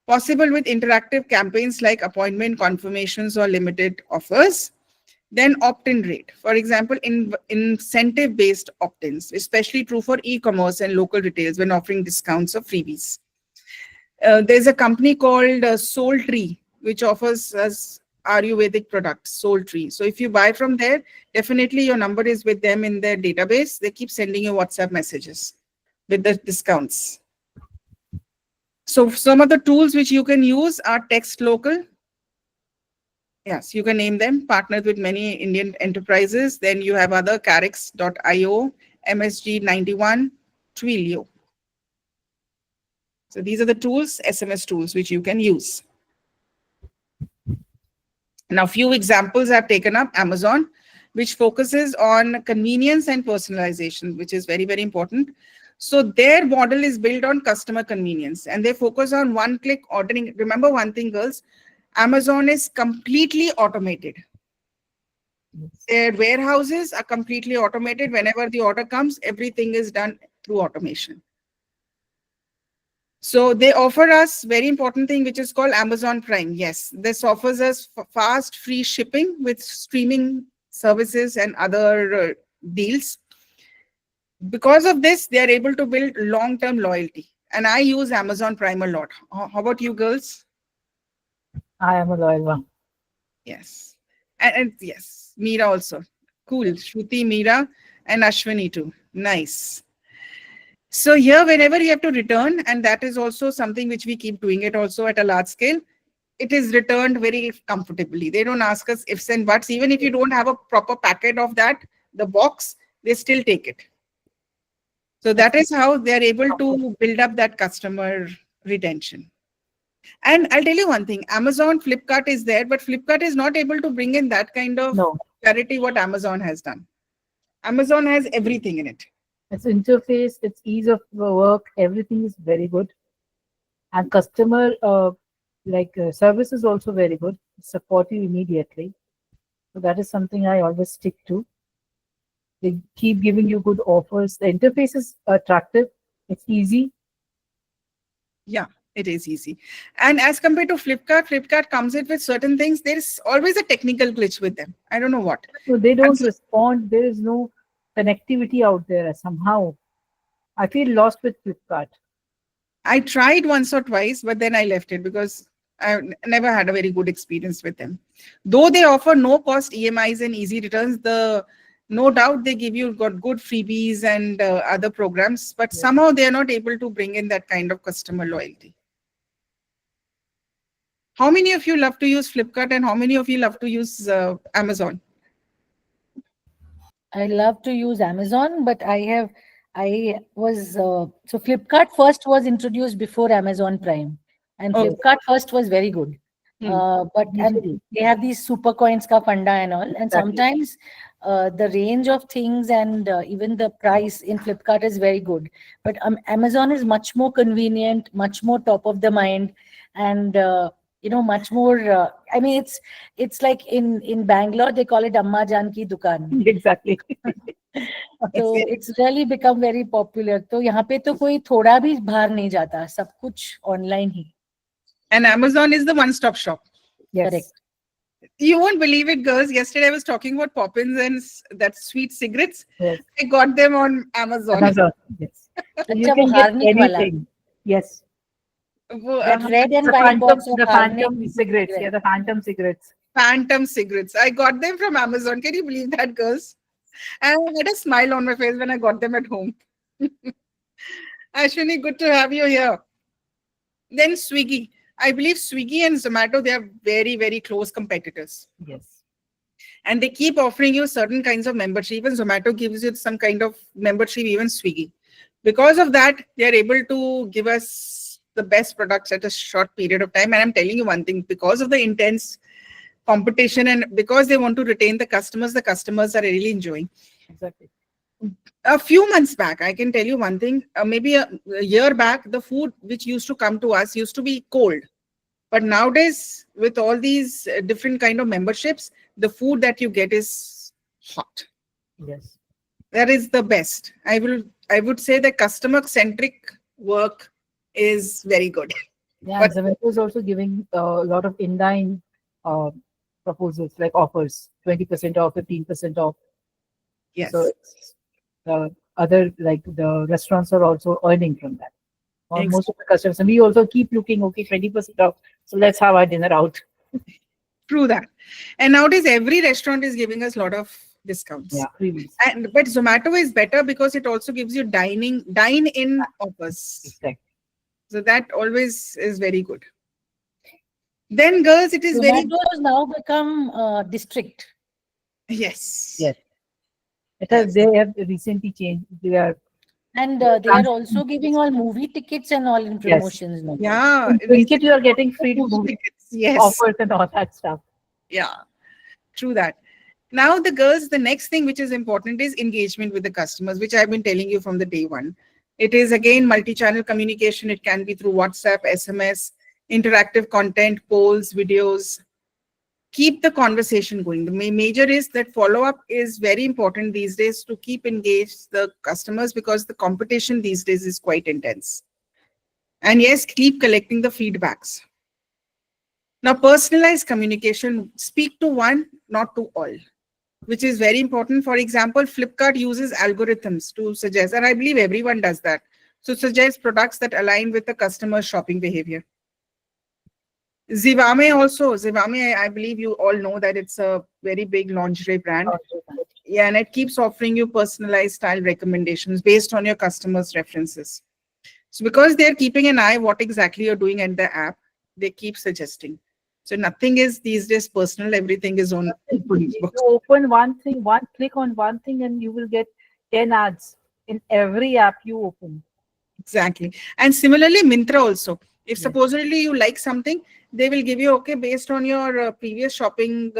Possible with interactive campaigns like appointment confirmations or limited offers. Then opt-in rate. For example, incentive-based opt-ins, especially true for e-commerce and local retails when offering discounts or freebies. There's a company called Soul Tree, which offers us Ayurvedic products, Soul Tree. So if you buy from there, definitely your number is with them in their database. They keep sending you WhatsApp messages with the discounts. So some of the tools which you can use are Text Local. Yes, you can name them, partnered with many Indian enterprises. Then you have other Carix.io, MSG91, Twilio. So these are the tools, SMS tools, which you can use. Now, few examples I've taken up. Amazon, which focuses on convenience and personalization, which is very, very important. So their model is built on customer convenience and they focus on one-click ordering. Remember one thing, girls, Amazon is completely automated. Their warehouses are completely automated. Whenever the order comes, everything is done through automation. So they offer us very important thing, which is called Amazon Prime. Yes, this offers us fast, free shipping with streaming services and other deals. Because of this, they are able to build long-term loyalty. And I use Amazon Prime a lot. How about you girls? I am a loyal one. Yes. And yes, Meera also. Cool. Shruti, Meera, and Ashwini too. Nice. So here, whenever you have to return, and that is also something which we keep doing it also at a large scale, it is returned very comfortably. They don't ask us ifs and buts. Even if you don't have a proper packet of that, the box, they still take it. So that is how they are able to build up that customer retention. And I'll tell you one thing, Amazon, Flipkart is there, but Flipkart is not able to bring in that kind of clarity what Amazon has done. Amazon has everything in it. Its interface, its ease of work, everything is very good. And customer service is also very good. Support you immediately. So that is something I always stick to. They keep giving you good offers. The interface is attractive. It's easy. Yeah, it is easy. And as compared to Flipkart, Flipkart comes in with certain things. There is always a technical glitch with them. I don't know what. So they don't respond. There is no connectivity out there somehow. I feel lost with Flipkart. I tried once or twice, but then I left it because I never had a very good experience with them. Though they offer no cost EMIs and easy returns, no doubt they give you good freebies and other programs, but somehow they are not able to bring in that kind of customer loyalty. How many of you love to use Flipkart and how many of you love to use Amazon? I love to use Amazon, but so Flipkart first was introduced before Amazon Prime, and Flipkart first was very good. And they have these super coins ka funda and all, and sometimes the range of things and even the price in Flipkart is very good. But Amazon is much more convenient, much more top of the mind, and much more. I mean, it's like in Bangalore they call it Amma Jaan ki dukan. Exactly. So it's really become very popular. तो यहाँ पे तो कोई थोड़ा भी बाहर नहीं जाता, सब कुछ online he. And Amazon is the one-stop shop. Yes. Correct. You won't believe it, girls. Yesterday I was talking about Poppins and that sweet cigarettes. Yes. I got them on Amazon. Yes. अच्छा, You वो can get Harnik वाला. anything. Yes. That red and The white box of phantom Harnik cigarettes. Yeah, the phantom cigarettes. Phantom cigarettes. I got them from Amazon. Can you believe that, girls? And I had a smile on my face when I got them at home. Ashwini, good to have you here. Then Swiggy. I believe Swiggy and Zomato, they are very, very close competitors. Yes. And they keep offering you certain kinds of membership. Even Zomato gives you some kind of membership, even Swiggy. Because of that, they are able to give us the best products at a short period of time. And I'm telling you one thing, because of the intense competition and because they want to retain the customers are really enjoying. Exactly. A few months back, I can tell you one thing, maybe a year back, the food which used to come to us used to be cold. But nowadays, with all these different kind of memberships, the food that you get is hot. Yes. That is the best. I would say the customer-centric work is very good. Yeah, But- Zomato is also giving a lot of in-line proposals like offers, 20% off, 15% off. Yes. So it's the other, like the restaurants are also earning from that. Or most of the customers, and we also keep looking, okay, 20% off. So let's have our dinner out. True that. And nowadays, every restaurant is giving us a lot of discounts. Yeah, freebies. But Zomato is better because it also gives you dine-in offers. Exactly. So that always is very good. Then, girls, it is very Zomato has now become district. yes. Yes. It has, they have recently changed. They are And they are also giving all movie tickets and all in promotions now. Yeah. in Blinkit, you are getting free movie movie tickets. Yes. offers and all that stuff. Yeah. True that. Now, the girls, the next thing which is important is engagement with the customers, which I've been telling you from the day one. It is again multi-channel communication. It can be through WhatsApp, SMS, interactive content, polls, videos. Keep the conversation going. The major is that follow-up is very important these days to keep engaged the customers because the competition these days is quite intense. And yes, keep collecting the feedbacks. Now, personalized communication, speak to one, not to all, which is very important. For example, Flipkart uses algorithms to suggest, and I believe everyone does that, to suggest products that align with the customer's shopping behavior. Zivame also, Zivame, I believe you all know that it's a very big lingerie brand. Yeah, and it keeps offering you personalized style recommendations based on your customers' references. So because they're keeping an eye what exactly you're doing in the app, they keep suggesting. So nothing is these days personal, everything is on. You open one thing, one click on one thing, and you will get 10 ads in every app you open. Exactly. And similarly, Myntra also. If Yes. supposedly you like something, they will give you, okay, based on your previous shopping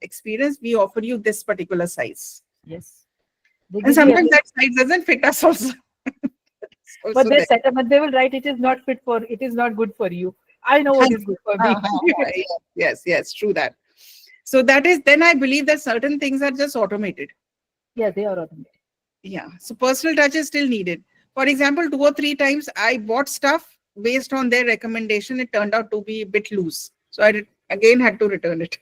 experience, we offer you this particular size. Yes. They And give you sometimes every- that size doesn't fit us also. but they set up, but they will write it is not fit for, it is not good for you. I know what is good for me. Yes, true that. So that is, then I believe that certain things are just automated. Yeah, they are automated. Yeah. So personal touch is still needed. For example, 2 or 3 times I bought stuff based on their recommendation. It turned out to be a bit loose. So I again had to return it.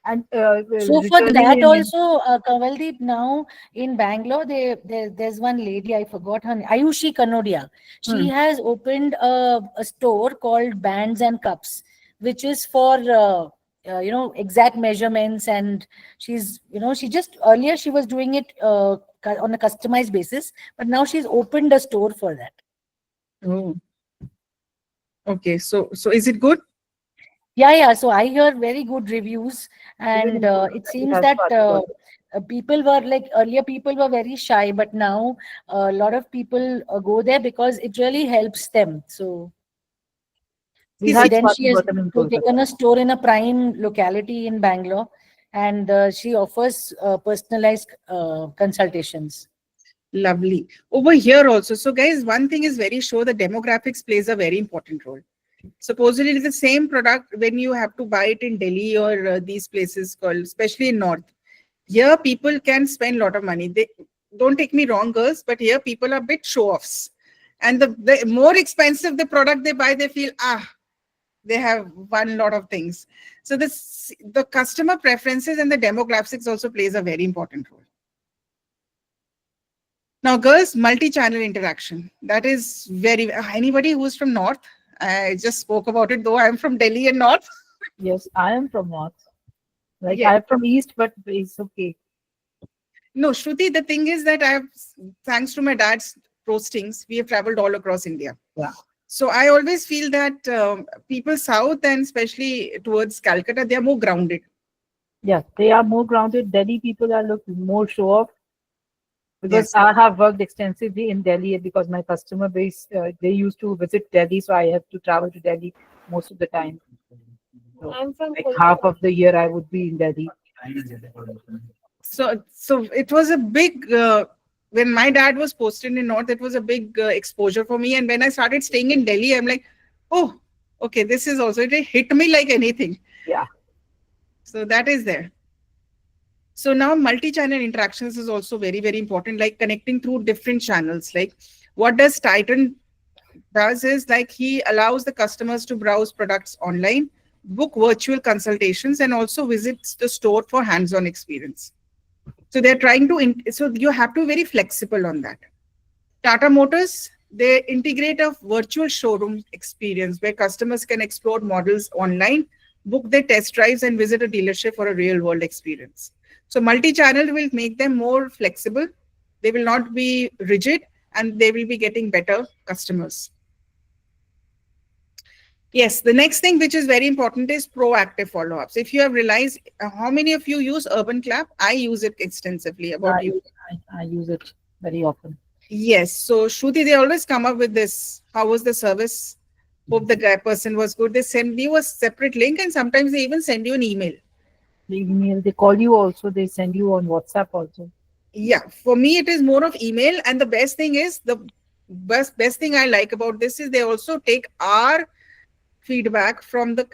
And So for returning that in- also, Kavaldeep, now in Bangalore, there's one lady, I forgot her name, Ayushi Kanodia. She has opened a store called Bands and Cups, which is for exact measurements. And she's, she just earlier she was doing it on a customized basis, but now she's opened a store for that. Oh. Okay. So is it good? Yeah. So I hear very good reviews, and Even in- it seems has that got- people were like earlier, people were very shy, but now a lot of people go there because it really helps them. So We See, had then Swati she has Gautam in Kolkata. taken a store in a prime locality in Bangalore, and she offers personalized consultations. Lovely. Over here also. So guys, one thing is very sure, the demographics plays a very important role. Supposedly it's the same product when you have to buy it in Delhi or these places called, especially in North. Here people can spend a lot of money. They don't take me wrong, girls, but here people are a bit show-offs. And the more expensive the product they buy, they feel, they have one lot of things. So the customer preferences and the demographics also plays a very important role. Now, girls, multi-channel interaction. That is very, anybody who's from North, I just spoke about it, though I'm from Delhi and North. Yes, I am from North. Like Yeah. I'm from East, but it's okay. No, Shruti, the thing is that thanks to my dad's postings, we have traveled all across India. Yeah. So I always feel that people South and especially towards Calcutta, they are more grounded. Yeah, they are more grounded. Delhi people are more show off. Because Yes. I have worked extensively in Delhi because my customer base, they used to visit Delhi, so I have to travel to Delhi most of the time. So, I'm from like Kolkata. half of the year I would be in Delhi. So it was a big, when my dad was posted in North, it was a big exposure for me. And when I started staying in Delhi, I'm like, oh, okay, this is also, it hit me like anything. Yeah. So that is there. So now multi-channel interactions is also very, very important, like connecting through different channels. Like what does Titan does is like he allows the customers to browse products online, book virtual consultations, and also visits the store for hands-on experience. So they're trying to, so you have to be very flexible on that. Tata Motors, they integrate a virtual showroom experience where customers can explore models online, book their test drives, and visit a dealership for a real-world experience. So multi-channel will make them more flexible. They will not be rigid, and they will be getting better customers. Yes, the next thing which is very important is proactive follow-ups. If you have realized, how many of you use Urban Clap? I use it extensively. About you? I use it very often. Yes. So Shruti, they always come up with this. How was the service? Hope the guy person was good. They send you a separate link, and sometimes they even send you an email. The email, they call you also, they send you on WhatsApp also. Yeah, for me it is more of email, and the best thing is the best thing I like about this is they also take our feedback from the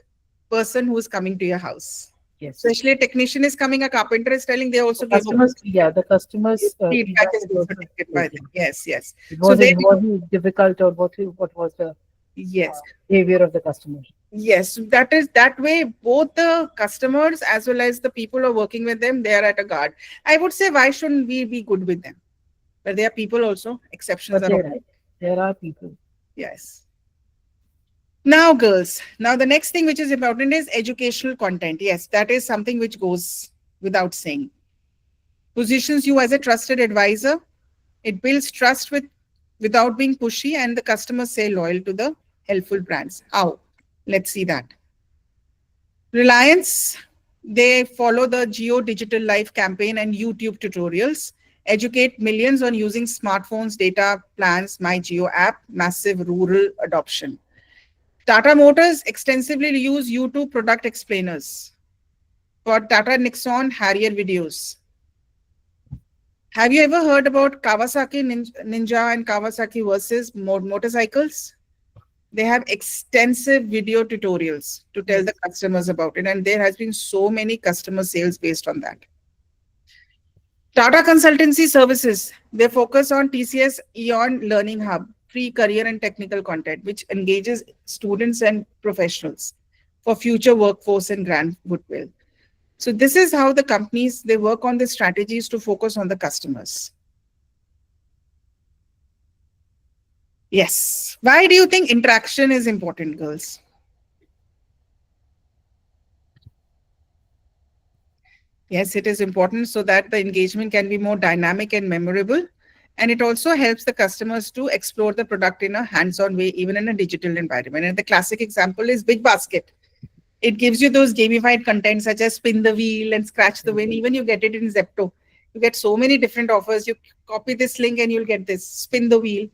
person who is coming to your house. Yes. Especially a technician is coming, a carpenter is telling, they also give Customers, yeah, the customers feedback is also protected by them. Yes, yes. Was they- was it difficult, or what was the Yes. behavior of the customer? Yes, that way both the customers as well as the people who are working with them, they are at a guard. I would say, why shouldn't we be good with them? But there are people also, exceptions But are there are people. Yes. Now, girls, now the next thing which is important is educational content. Yes, that is something which goes without saying. Positions you as a trusted advisor. It builds trust without being pushy, and the customers stay loyal to the helpful brands. How? Let's see that. Reliance, they follow the Geo Digital Life campaign and YouTube tutorials, educate millions on using smartphones, data plans, My Geo app, massive rural adoption. Tata Motors extensively use YouTube product explainers. For Tata Nexon, Harrier videos. Have you ever heard about Kawasaki Ninja and Kawasaki versus motorcycles? They have extensive video tutorials to tell the customers about it, and there has been so many customer sales based on that. Tata Consultancy Services, they focus on TCS Eon Learning Hub, free career and technical content, which engages students and professionals for future workforce and grand goodwill. So this is how the companies, they work on the strategies to focus on the customers. Yes. Why do you think interaction is important, girls? Yes, it is important so that the engagement can be more dynamic and memorable. And it also helps the customers to explore the product in a hands-on way, even in a digital environment. And the classic example is Big Basket. It gives you those gamified content such as spin the wheel and scratch the wheel. Even you get it in Zepto. You get so many different offers. You copy this link and you'll get this, spin the wheel.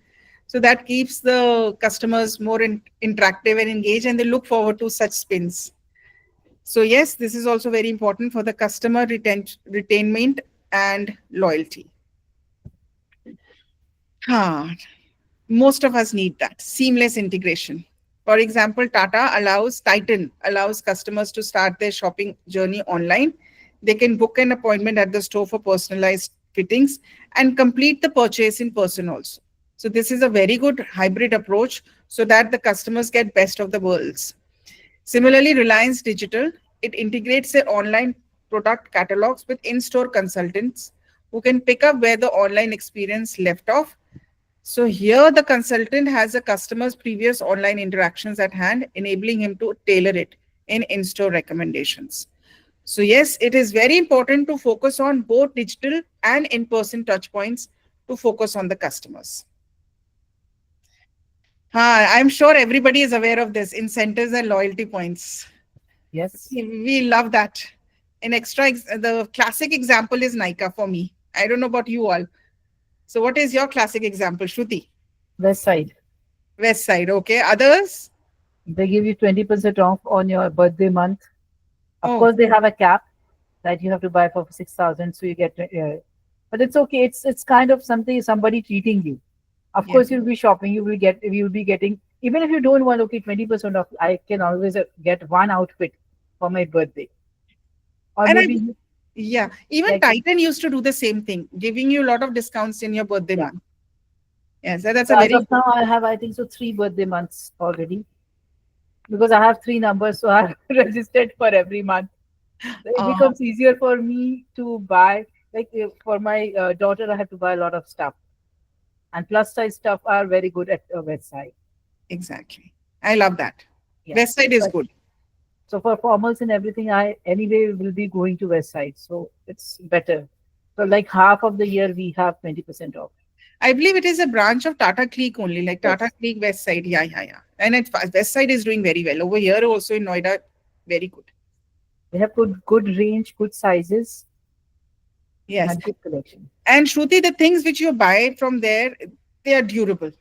So that keeps the customers more interactive and engaged, and they look forward to such spins. So yes, this is also very important for the customer retainment and loyalty. Most of us need that seamless integration. For example, Titan allows customers to start their shopping journey online. They can book an appointment at the store for personalized fittings and complete the purchase in person also. So this is a very good hybrid approach so that the customers get best of the worlds. Similarly, Reliance Digital, it integrates their online product catalogs with in-store consultants who can pick up where the online experience left off. So here the consultant has the customer's previous online interactions at hand, enabling him to tailor it in-store recommendations. So yes, it is very important to focus on both digital and in-person touch points to focus on the customers. I'm sure everybody is aware of this, incentives and loyalty points. Yes. We love that. The classic example is Nykaa for me. I don't know about you all. So what is your classic example, Shruti? West Side. West Side, okay. Others? They give you 20% off on your birthday month. Of Oh. course, they have a cap that you have to buy for 6,000, so you get. But it's okay. It's kind of somebody treating you. Of Yeah. course, you'll be shopping. You will be getting, even if you don't want 20% off. I can always get one outfit for my birthday. Or And maybe Yeah, even Like- Titan used to do the same thing, giving you a lot of discounts in your birthday Yeah. month. Yes, that's so a as very of now, I have, I think so, 3 birthday months already. because I have 3 numbers, so I registered for every month. It Uh, becomes easier for me to buy. Like for my daughter, I have to buy a lot of stuff, and plus size stuff are very good at a website. exactly. I love that. Yeah. West side is But- good. So for formals and everything, I anyway will be going to west side, so it's better. So like half of the year we have 20% off. I believe it is a branch of Tata Click only, like Tata Yes. Click West Side. Yeah, yeah, yeah. And West Side is doing very well. Over here also in Noida, very good. They have good range, good sizes, Yes. and good collection. And Shruti, the things which you buy from there, they are durable.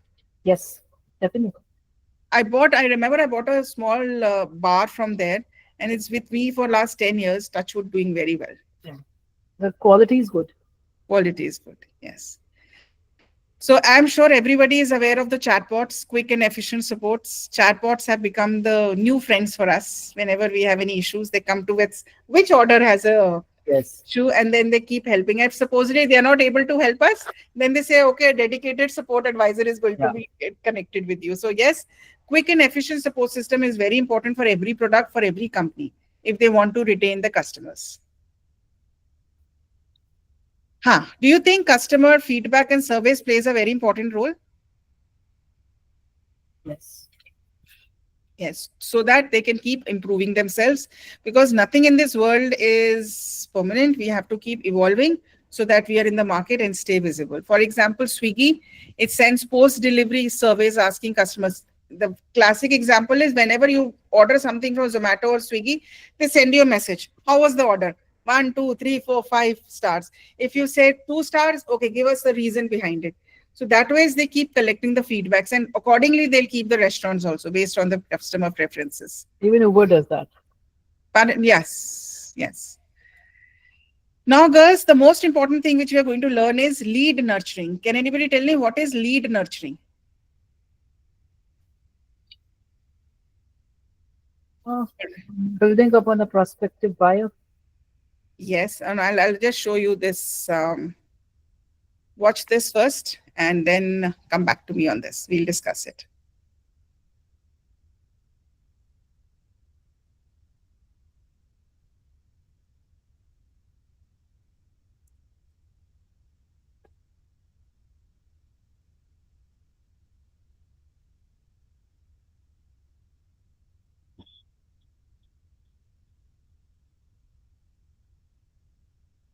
Yes, definitely. I remember I bought a small bar from there, and it's with me for last 10 years. Touchwood doing very well. The quality is good. Quality is good. Yes. So I'm sure everybody is aware of the chatbots, quick and efficient supports. Chatbots have become the new friends for us. Whenever we have any issues, they come to us. Which order has a Yes. issue, and then they keep helping. If supposedly they are not able to help us, then they say, okay, a dedicated support advisor is going to Yeah. be connected with you. So yes, quick and efficient support system is very important for every product, for every company, if they want to retain the customers. Do you think customer feedback and surveys plays a very important role? Yes. Yes, so that they can keep improving themselves, because nothing in this world is permanent. We have to keep evolving so that we are in the market and stay visible. For example, Swiggy, it sends post-delivery surveys asking customers. The classic example is whenever you order something from Zomato or Swiggy, they send you a message. How was the order? 1, 2, 3, 4, 5 stars. If you say 2 stars, okay, give us the reason behind it. So that way they keep collecting the feedbacks, and accordingly they'll keep the restaurants also based on the customer preferences. Even Uber does that. But yes, yes. Now, girls, the most important thing which we are going to learn is lead nurturing. Can anybody tell me what is lead nurturing? Building upon a prospective buyer. Yes, and I'll just show you this. Watch this first and then come back to me on this. We'll discuss it.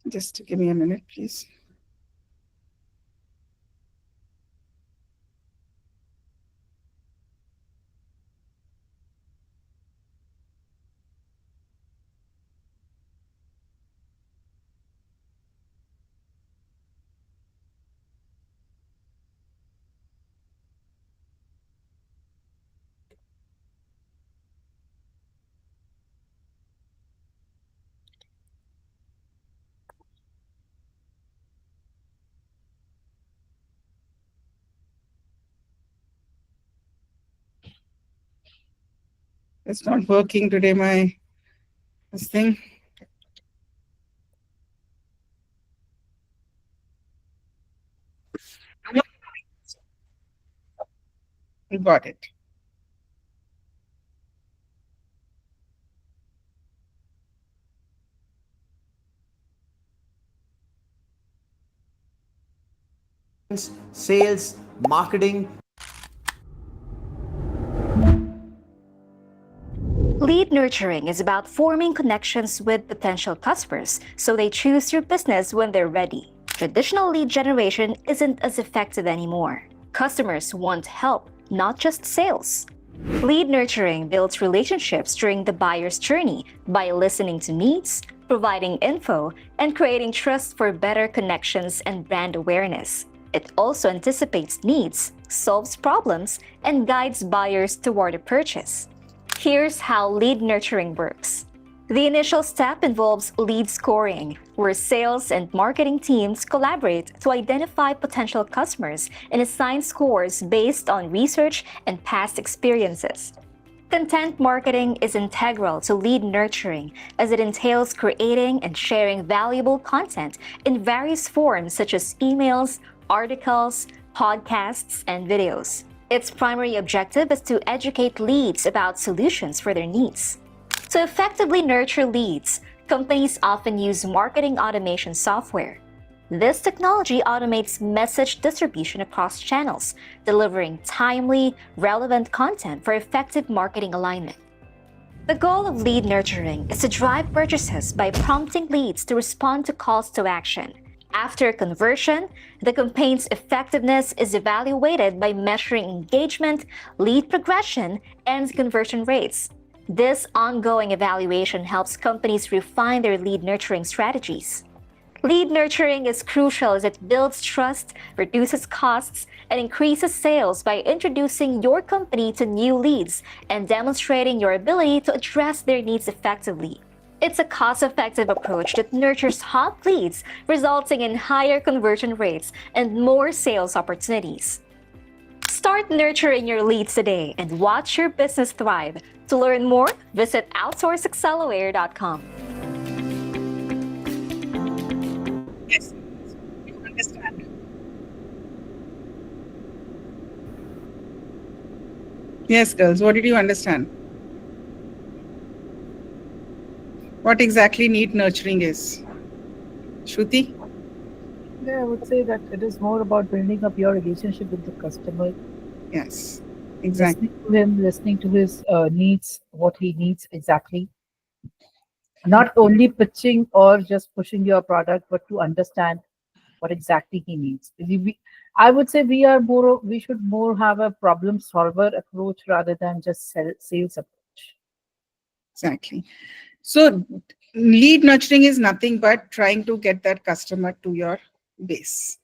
Just give me a minute, please. It's not working today, this thing. Got it. Sales, marketing. Lead nurturing is about forming connections with potential customers so they choose your business when they're ready. Traditional lead generation isn't as effective anymore. Customers want help, not just sales. Lead nurturing builds relationships during the buyer's journey by listening to needs, providing info, and creating trust for better connections and brand awareness. It also anticipates needs, solves problems, and guides buyers toward a purchase. Here's how lead nurturing works. The initial step involves lead scoring, where sales and marketing teams collaborate to identify potential customers and assign scores based on research and past experiences. Content marketing is integral to lead nurturing as it entails creating and sharing valuable content in various forms such as emails, articles, podcasts, and videos. Its primary objective is to educate leads about solutions for their needs. To effectively nurture leads, companies often use marketing automation software. This technology automates message distribution across channels, delivering timely, relevant content for effective marketing alignment. The goal of lead nurturing is to drive purchases by prompting leads to respond to calls to action. After conversion, the campaign's effectiveness is evaluated by measuring engagement, lead progression, and conversion rates. This ongoing evaluation helps companies refine their lead nurturing strategies. Lead nurturing is crucial as it builds trust, reduces costs, and increases sales by introducing your company to new leads and demonstrating your ability to address their needs effectively. It's a cost-effective approach that nurtures hot leads, resulting in higher conversion rates and more sales opportunities. Start nurturing your leads today and watch your business thrive. To learn more, visit outsourceaccelerator.com. Yes, you understand. Yes, girls, what did you understand? What exactly need nurturing is? Shruti? Yeah, I would say that it is more about building up your relationship with the customer, Yes, exactly. listening to him, listening to his needs, what he needs exactly. Not only pitching or just pushing your product, but to understand what exactly he needs. I would say we should more have a problem solver approach rather than just sales approach. Exactly. So lead nurturing is nothing but trying to get that customer to your base.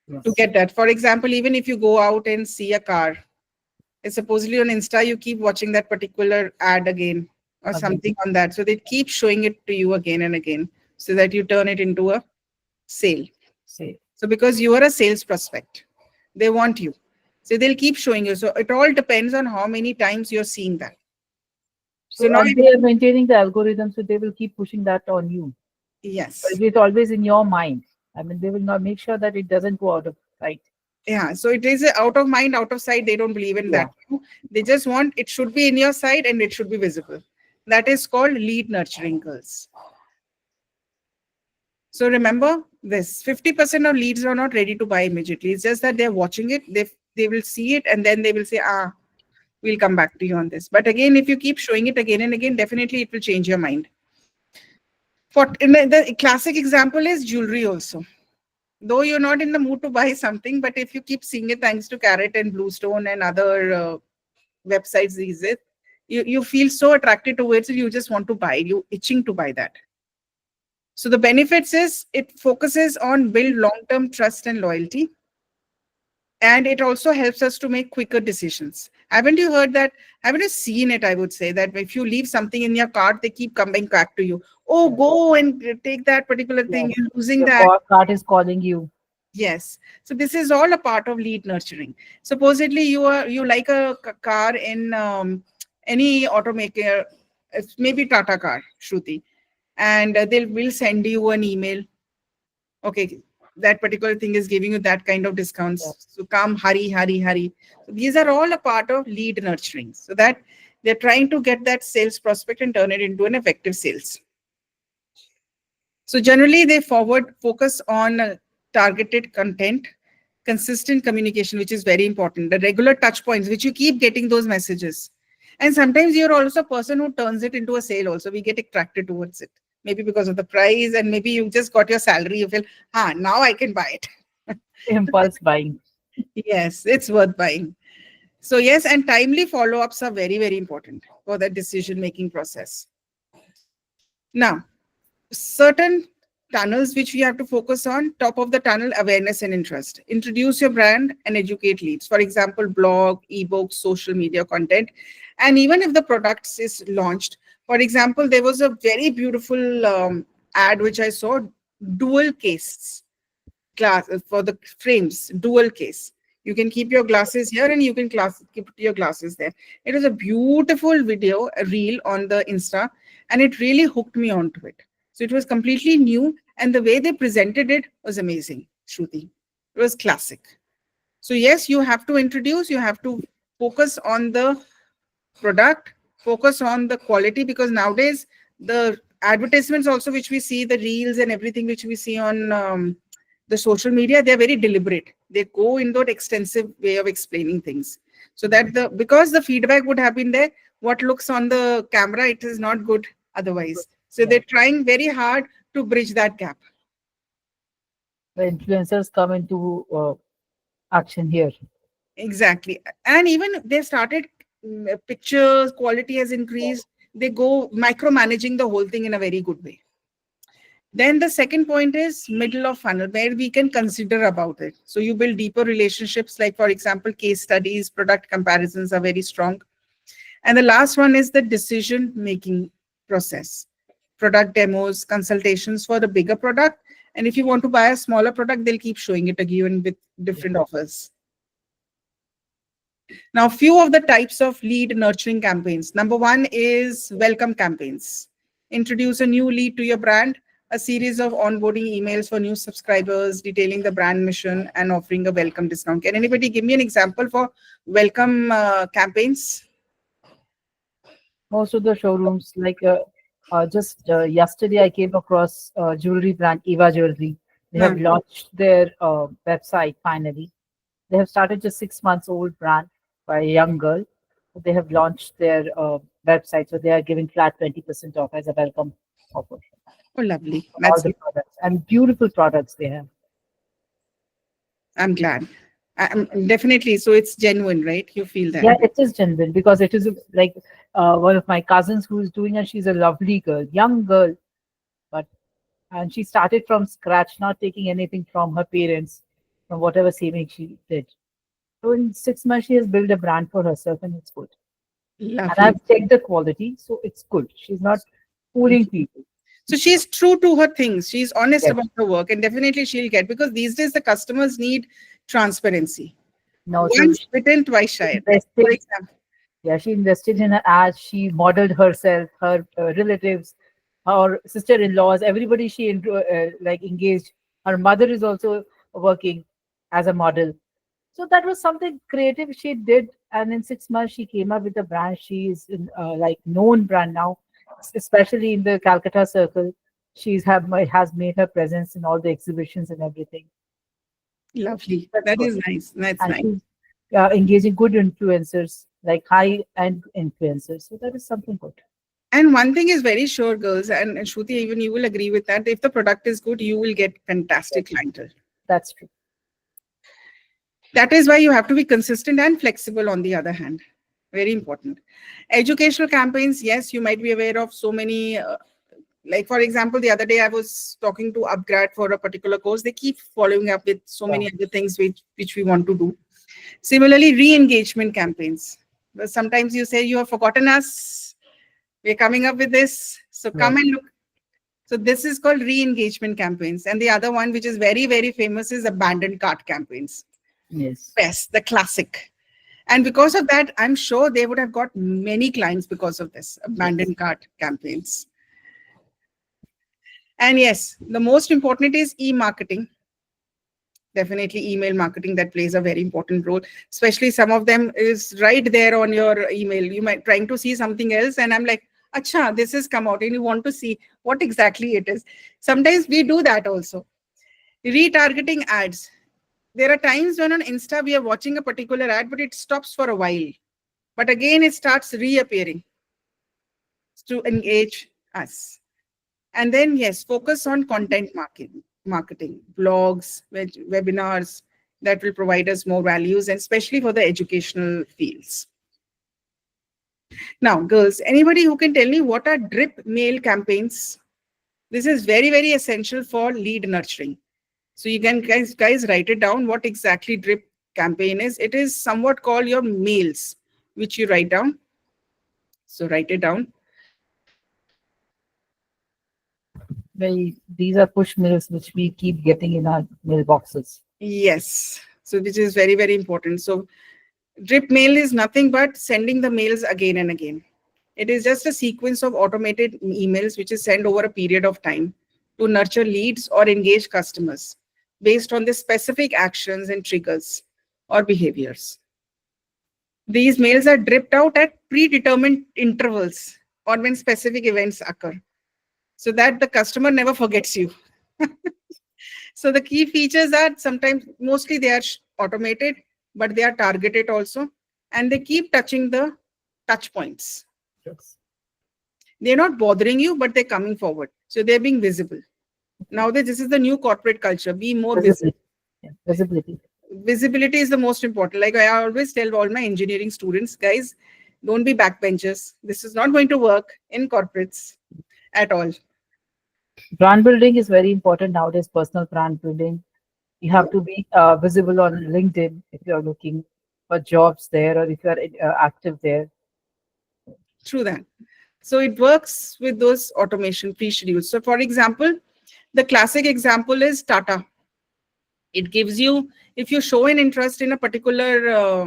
Yes. To get that. For example, even if you go out and see a car, it's supposedly on Insta, you keep watching that particular ad again or Again. something on that. So they keep showing it to you again and again so that you turn it into a sale. Say, So because you are a sales prospect, they want you. So they'll keep showing you. So it all depends on how many times you're seeing that. so now they are maintaining the algorithm, so they will keep pushing that on you. Yes. But it's always in your mind. I mean, they will not make sure that it doesn't go out of sight. Yeah. So it is out of mind, out of sight. They don't believe in that. They just want it should be in your sight and it should be visible. That is called lead nurturing, girls. So remember this, 50% of leads are not ready to buy immediately. It's just that they're watching it. They will see it and then they will say, we'll come back to you on this. But again, if you keep showing it again and again, definitely it will change your mind. The classic example is jewelry also. Though you're not in the mood to buy something, but if you keep seeing it thanks to Carrot and Bluestone and other websites these days, you feel so attracted towards it, you just want to buy, you itching to buy that. So the benefits is it focuses on build long-term trust and loyalty. And it also helps us to make quicker decisions. Haven't you heard that? Haven't you seen it? I would say that if you leave something in your cart, they keep coming back to you. Oh, go and take that particular thing. Yes. You're losing Your that. cart is calling you. Yes. So this is all a part of lead nurturing. Supposedly you like a car in any automaker, maybe Tata car, Shruti, and they will send you an email. Okay, that particular thing is giving you that kind of discounts. Yes. So come, hurry. So these are all a part of lead nurturing. So that they're trying to get that sales prospect and turn it into an effective sales. So generally they focus on targeted content, consistent communication, which is very important. The regular touch points, which you keep getting those messages. And sometimes you're also a person who turns it into a sale also. We get attracted towards it. Maybe because of the price and maybe you just got your salary. You feel, now I can buy it. Impulse buying. Yes, it's worth buying. So yes, and timely follow-ups are very, very important for that decision-making process. Now, certain tunnels which we have to focus on, top of the tunnel, awareness and interest. Introduce your brand and educate leads. For example, blog, ebook, social media content. And even if the product is launched, for example, there was a very beautiful ad which I saw, dual case glass for the frames, dual case. You can keep your glasses here and you can keep your glasses there. It was a beautiful video, a reel on the Insta, and it really hooked me onto it. So it was completely new and the way they presented it was amazing, Shruti. It was classic. So yes, you have to introduce, you have to focus on the product, focus on the quality, because nowadays the advertisements also which we see, the reels and everything which we see on the social media, they're very deliberate. They go in that extensive way of explaining things. So that because the feedback would have been there, what looks on the camera, it is not good otherwise. So they're trying very hard to bridge that gap. The influencers come into action here. Exactly. And even they started, pictures quality has increased. They go micromanaging the whole thing in a very good way. Then the second point is middle of funnel, where we can consider about it. So you build deeper relationships, like for example, case studies, product comparisons are very strong. And the last one is the decision-making process. Product demos, consultations for the bigger product. And if you want to buy a smaller product, they'll keep showing it again with different offers. Now, few of the types of lead nurturing campaigns. Number one is welcome campaigns. Introduce a new lead to your brand, a series of onboarding emails for new subscribers, detailing the brand mission and offering a welcome discount. Can anybody give me an example for welcome campaigns? Most of the showrooms, like just yesterday, I came across jewelry brand Eva Jewelry. They have launched their website finally. They have started just 6 months old brand by a young girl. They have launched their website, so they are giving flat 20% off as a welcome offer. Oh, lovely. All That's the products and beautiful products they have. I'm glad. Definitely. So it's genuine, right? You feel that. Yeah, it is genuine because it is like one of my cousins who is doing it. She's a lovely girl, young girl, and she started from scratch, not taking anything from her parents, from whatever saving she did. So in 6 months, she has built a brand for herself, and it's good. And Lovely. I've checked the quality, so it's good. She's not fooling people. So she's true to her things. She's honest Yes. about her work, and definitely she'll get, because these days the customers need transparency. No, so Once bitten, twice shy. invested- For example, Yeah, she invested in her ads. She modeled herself, her relatives, her sister-in-laws, everybody she like engaged. Her mother is also working as a model. So that was something creative she did. And in 6 months, she came up with a brand. She is like known brand now, especially in the Calcutta circle. Has made her presence in all the exhibitions and everything. lovely. That's That good. is nice. That's And nice. she's engaging good influencers, like high-end influencers. So that is something good. And one thing is very sure, girls, and Shruti, even you will agree with that. If the product is good, you will get fantastic clientele. That's true. That is why you have to be consistent and flexible on the other hand. Very important. Educational campaigns, yes, you might be aware of so many, like for example, the other day I was talking to Upgrad for a particular course. They keep following up with so many other things which we want to do. Similarly, re-engagement campaigns. But sometimes you say, you have forgotten us. We're coming up with this. So come and look. So this is called re-engagement campaigns. And the other one, which is very, very famous, is abandoned cart campaigns. Yes. Best, the classic. And because of that, I'm sure they would have got many clients because of this abandoned cart campaigns. And yes, the most important is e-marketing. Definitely email marketing, that plays a very important role. Especially some of them is right there on your email. You might trying to see something else and I'm like, acha, this has come out and you want to see what exactly it is. Sometimes we do that also. Retargeting ads. There are times when on Insta we are watching a particular ad, but it stops for a while. But again, it starts reappearing to engage us. And then, yes, focus on content marketing, blogs, webinars that will provide us more values, and especially for the educational fields. Now, girls, anybody who can tell me what are drip mail campaigns? This is very, very essential for lead nurturing. So you can guys write it down what exactly drip campaign is. It is somewhat called your mails, which you write down. So write it down. These are push mails which we keep getting in our mailboxes. Yes. So which is very, very important. So drip mail is nothing but sending the mails again and again. It is just a sequence of automated emails which is sent over a period of time to nurture leads or engage customers based on the specific actions and triggers or behaviors. These mails are dripped out at predetermined intervals or when specific events occur, so that the customer never forgets you. So the key features are sometimes, mostly they are automated, but they are targeted also, and they keep touching the touch points. Yes. They're not bothering you, but they're coming forward. So they're being visible. Nowadays, this is the new corporate culture. Be more visible. Visibility. Yeah, visibility. Visibility is the most important. Like I always tell all my engineering students, guys, don't be backbenchers. This is not going to work in corporates at all. Brand building is very important nowadays. Personal brand building. You have to be visible on LinkedIn if you're looking for jobs there, or if you're active there. True that. So it works with those automation pre-schedules. So for example, the classic example is Tata. It gives you, if you show an interest in a particular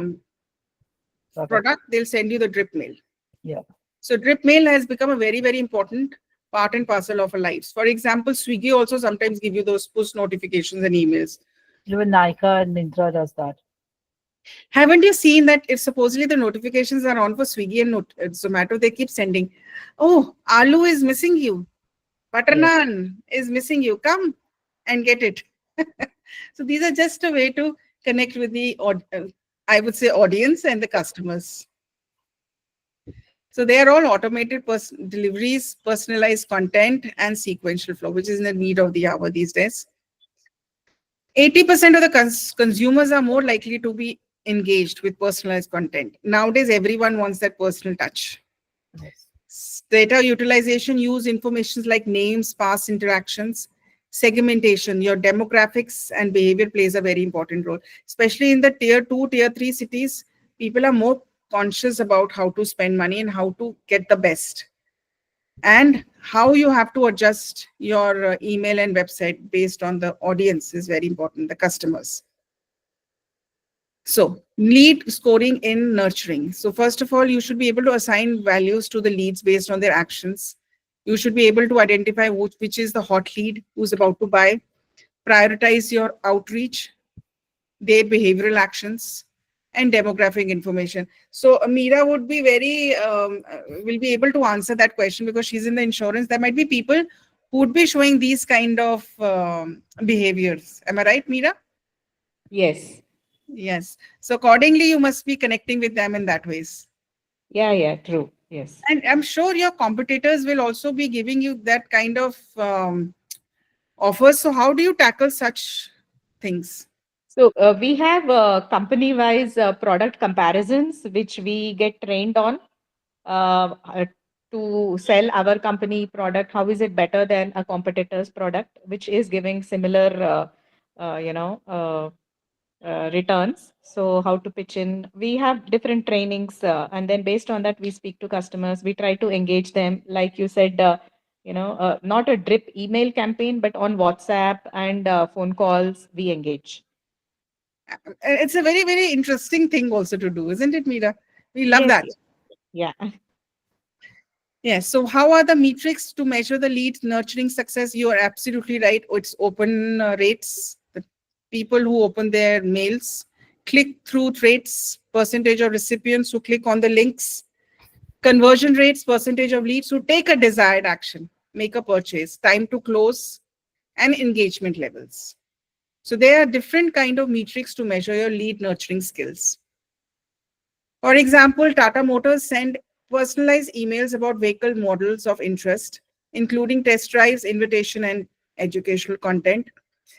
product, they'll send you the drip mail. Yeah. So drip mail has become a very, very important part and parcel of our lives. For example, Swiggy also sometimes give you those push notifications and emails. Even Nykaa and Myntra does that. Haven't you seen that if supposedly the notifications are on for Swiggy and Zomato, they keep sending, oh, aloo is missing you. Butter Yes. naan is missing you. Come and get it. So these are just a way to connect with the, I would say, audience and the customers. So they are all automated deliveries, personalized content, and sequential flow, which is in the need of the hour these days. 80% of the consumers are more likely to be engaged with personalized content. Nowadays, everyone wants that personal touch. Yes. Data utilization use informations like names, past interactions, segmentation, your demographics and behavior plays a very important role. Especially in the tier 2, tier 3 cities, people are more conscious about how to spend money and how to get the best. And how you have to adjust your email and website based on the audience is very important, the customers. So lead scoring in nurturing. So first of all, you should be able to assign values to the leads based on their actions. You should be able to identify which is the hot lead who's about to buy, prioritize your outreach, their behavioral actions, and demographic information. So Meera would be will be able to answer that question because she's in the insurance. There might be people who would be showing these kind of behaviors. Am I right, Meera? Yes. Yes. So accordingly, you must be connecting with them in that ways. Yeah, true. Yes. And I'm sure your competitors will also be giving you that kind of offers. So how do you tackle such things? So we have company-wise product comparisons, which we get trained on to sell our company product. How is it better than a competitor's product, which is giving similar, returns. So how to pitch in. We have different trainings, and then based on that, we speak to customers. We try to engage them, like you said. Not a drip email campaign, but on WhatsApp and phone calls, we engage. It's a very, very interesting thing also to do, isn't it, Meera? We love that. Yeah. Yes. So how are the metrics to measure the lead nurturing success? You are absolutely right. It's open rates, the people who open their mails, click-through rates, percentage of recipients who click on the links, conversion rates, percentage of leads who take a desired action, make a purchase, time to close, and engagement levels. So there are different kind of metrics to measure your lead nurturing skills. For example, Tata Motors send personalized emails about vehicle models of interest, including test drives, invitation, and educational content.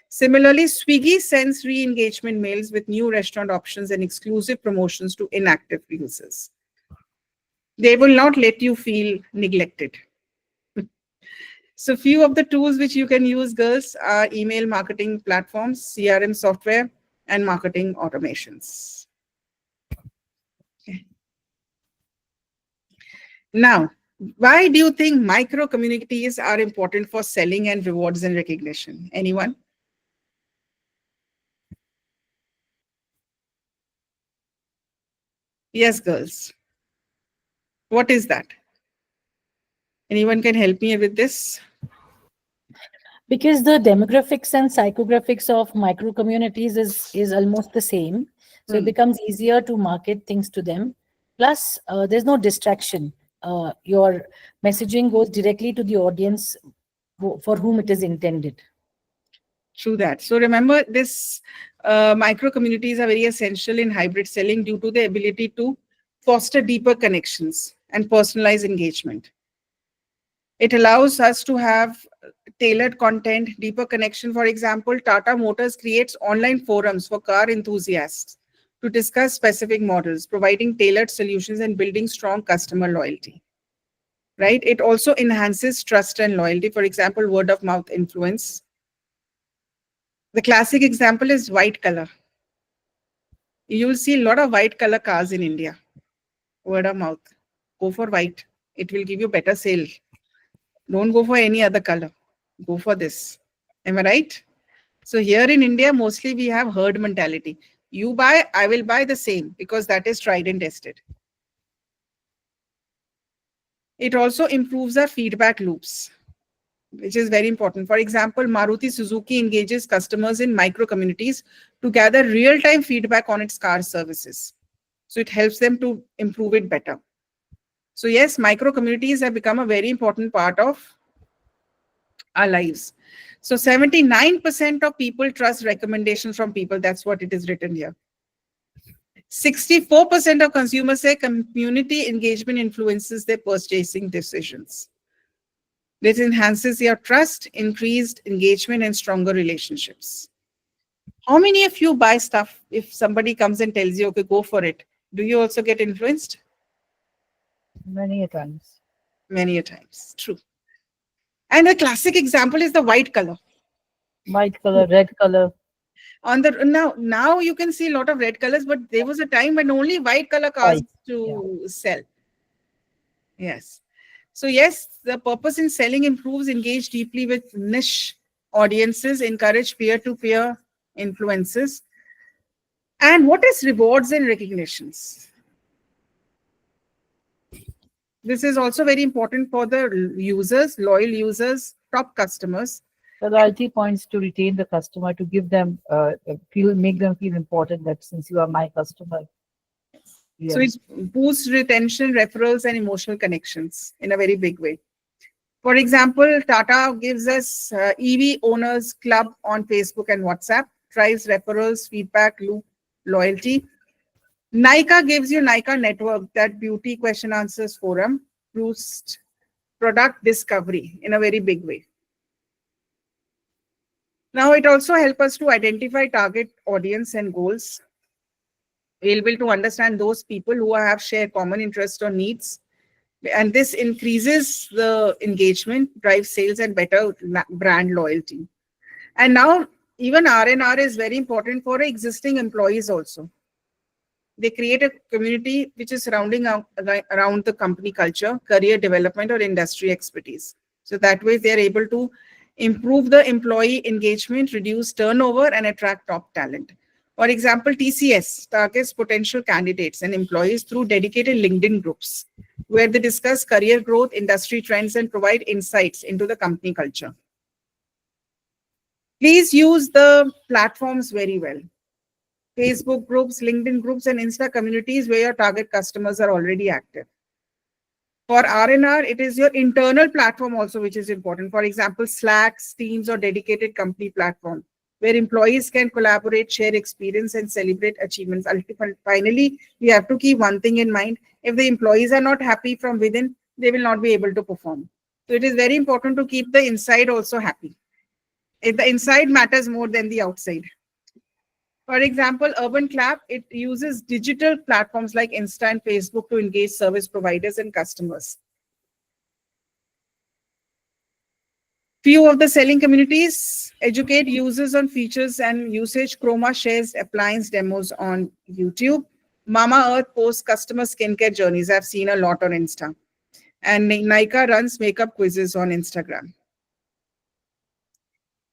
Similarly, Swiggy sends re-engagement mails with new restaurant options and exclusive promotions to inactive users. They will not let you feel neglected. So few of the tools which you can use, girls, are email marketing platforms, CRM software, and marketing automations. Okay. Now, why do you think micro communities are important for selling and rewards and recognition? Anyone? Yes, girls. What is that? Anyone can help me with this? Because the demographics and psychographics of micro communities is almost the same. So it Hmm. becomes easier to market things to them. Plus, there's no distraction. Your messaging goes directly to the audience for whom it is intended. True that. So remember, this micro communities are very essential in hybrid selling due to the ability to foster deeper connections and personalized engagement. It allows us to have tailored content, deeper connection. For example, Tata Motors creates online forums for car enthusiasts to discuss specific models, providing tailored solutions and building strong customer loyalty. Right? It also enhances trust and loyalty. For example, word of mouth influence. The classic example is white color. You will see a lot of white color cars in India. Word of mouth. Go for white. It will give you better sale. Don't go for any other color. Go for this. Am I right? So here in India, mostly we have herd mentality. You buy, I will buy the same because that is tried and tested. It also improves our feedback loops, which is very important. For example, Maruti Suzuki engages customers in micro communities to gather real-time feedback on its car services. So it helps them to improve it better. So yes, micro communities have become a very important part of our lives. So 79% of people trust recommendations from people. That's what it is written here. 64% of consumers say community engagement influences their purchasing decisions. This enhances your trust, increased engagement, and stronger relationships. How many of you buy stuff if somebody comes and tells you, okay, go for it? Do you also get influenced? Many a times. Many a times. True. And a classic example is the white color. White color, red color. On the now you can see a lot of red colors, but there was a time when only white color cars White, to sell. Yes. So yes, the purpose in selling improves, engage deeply with niche audiences, encourage peer-to-peer influences. And what is rewards and recognitions? This is also very important for the users, loyal users, top customers. The loyalty points to retain the customer, to give them make them feel important, that since you are my customer. So it boosts retention, referrals, and emotional connections in a very big way. For example, Tata gives us EV Owners Club on Facebook and WhatsApp, drives referrals, feedback, loop, loyalty. Nykaa gives you Nykaa Network, that beauty question answers forum, boost product discovery in a very big way. Now, it also helps us to identify target audience and goals. We'll be able to understand those people who have shared common interests or needs. And this increases the engagement, drives sales, and better brand loyalty. And now, even R&R is very important for existing employees also. They create a community which is surrounding around the company culture, career development, or industry expertise. So that way, they are able to improve the employee engagement, reduce turnover, and attract top talent. For example, TCS targets potential candidates and employees through dedicated LinkedIn groups, where they discuss career growth, industry trends, and provide insights into the company culture. Please use the platforms very well. Facebook groups, LinkedIn groups, and Insta communities where your target customers are already active. For R&R, it is your internal platform also which is important. For example, Slack, Teams, or dedicated company platform, where employees can collaborate, share experience, and celebrate achievements. Finally, we have to keep one thing in mind. If the employees are not happy from within, they will not be able to perform. So it is very important to keep the inside also happy. If the inside matters more than the outside. For example, Urban Clap, it uses digital platforms like Insta and Facebook to engage service providers and customers. Few of the selling communities educate users on features and usage. Chroma shares appliance demos on YouTube. Mamaearth posts customer skincare journeys. I've seen a lot on Insta. And Nykaa runs makeup quizzes on Instagram.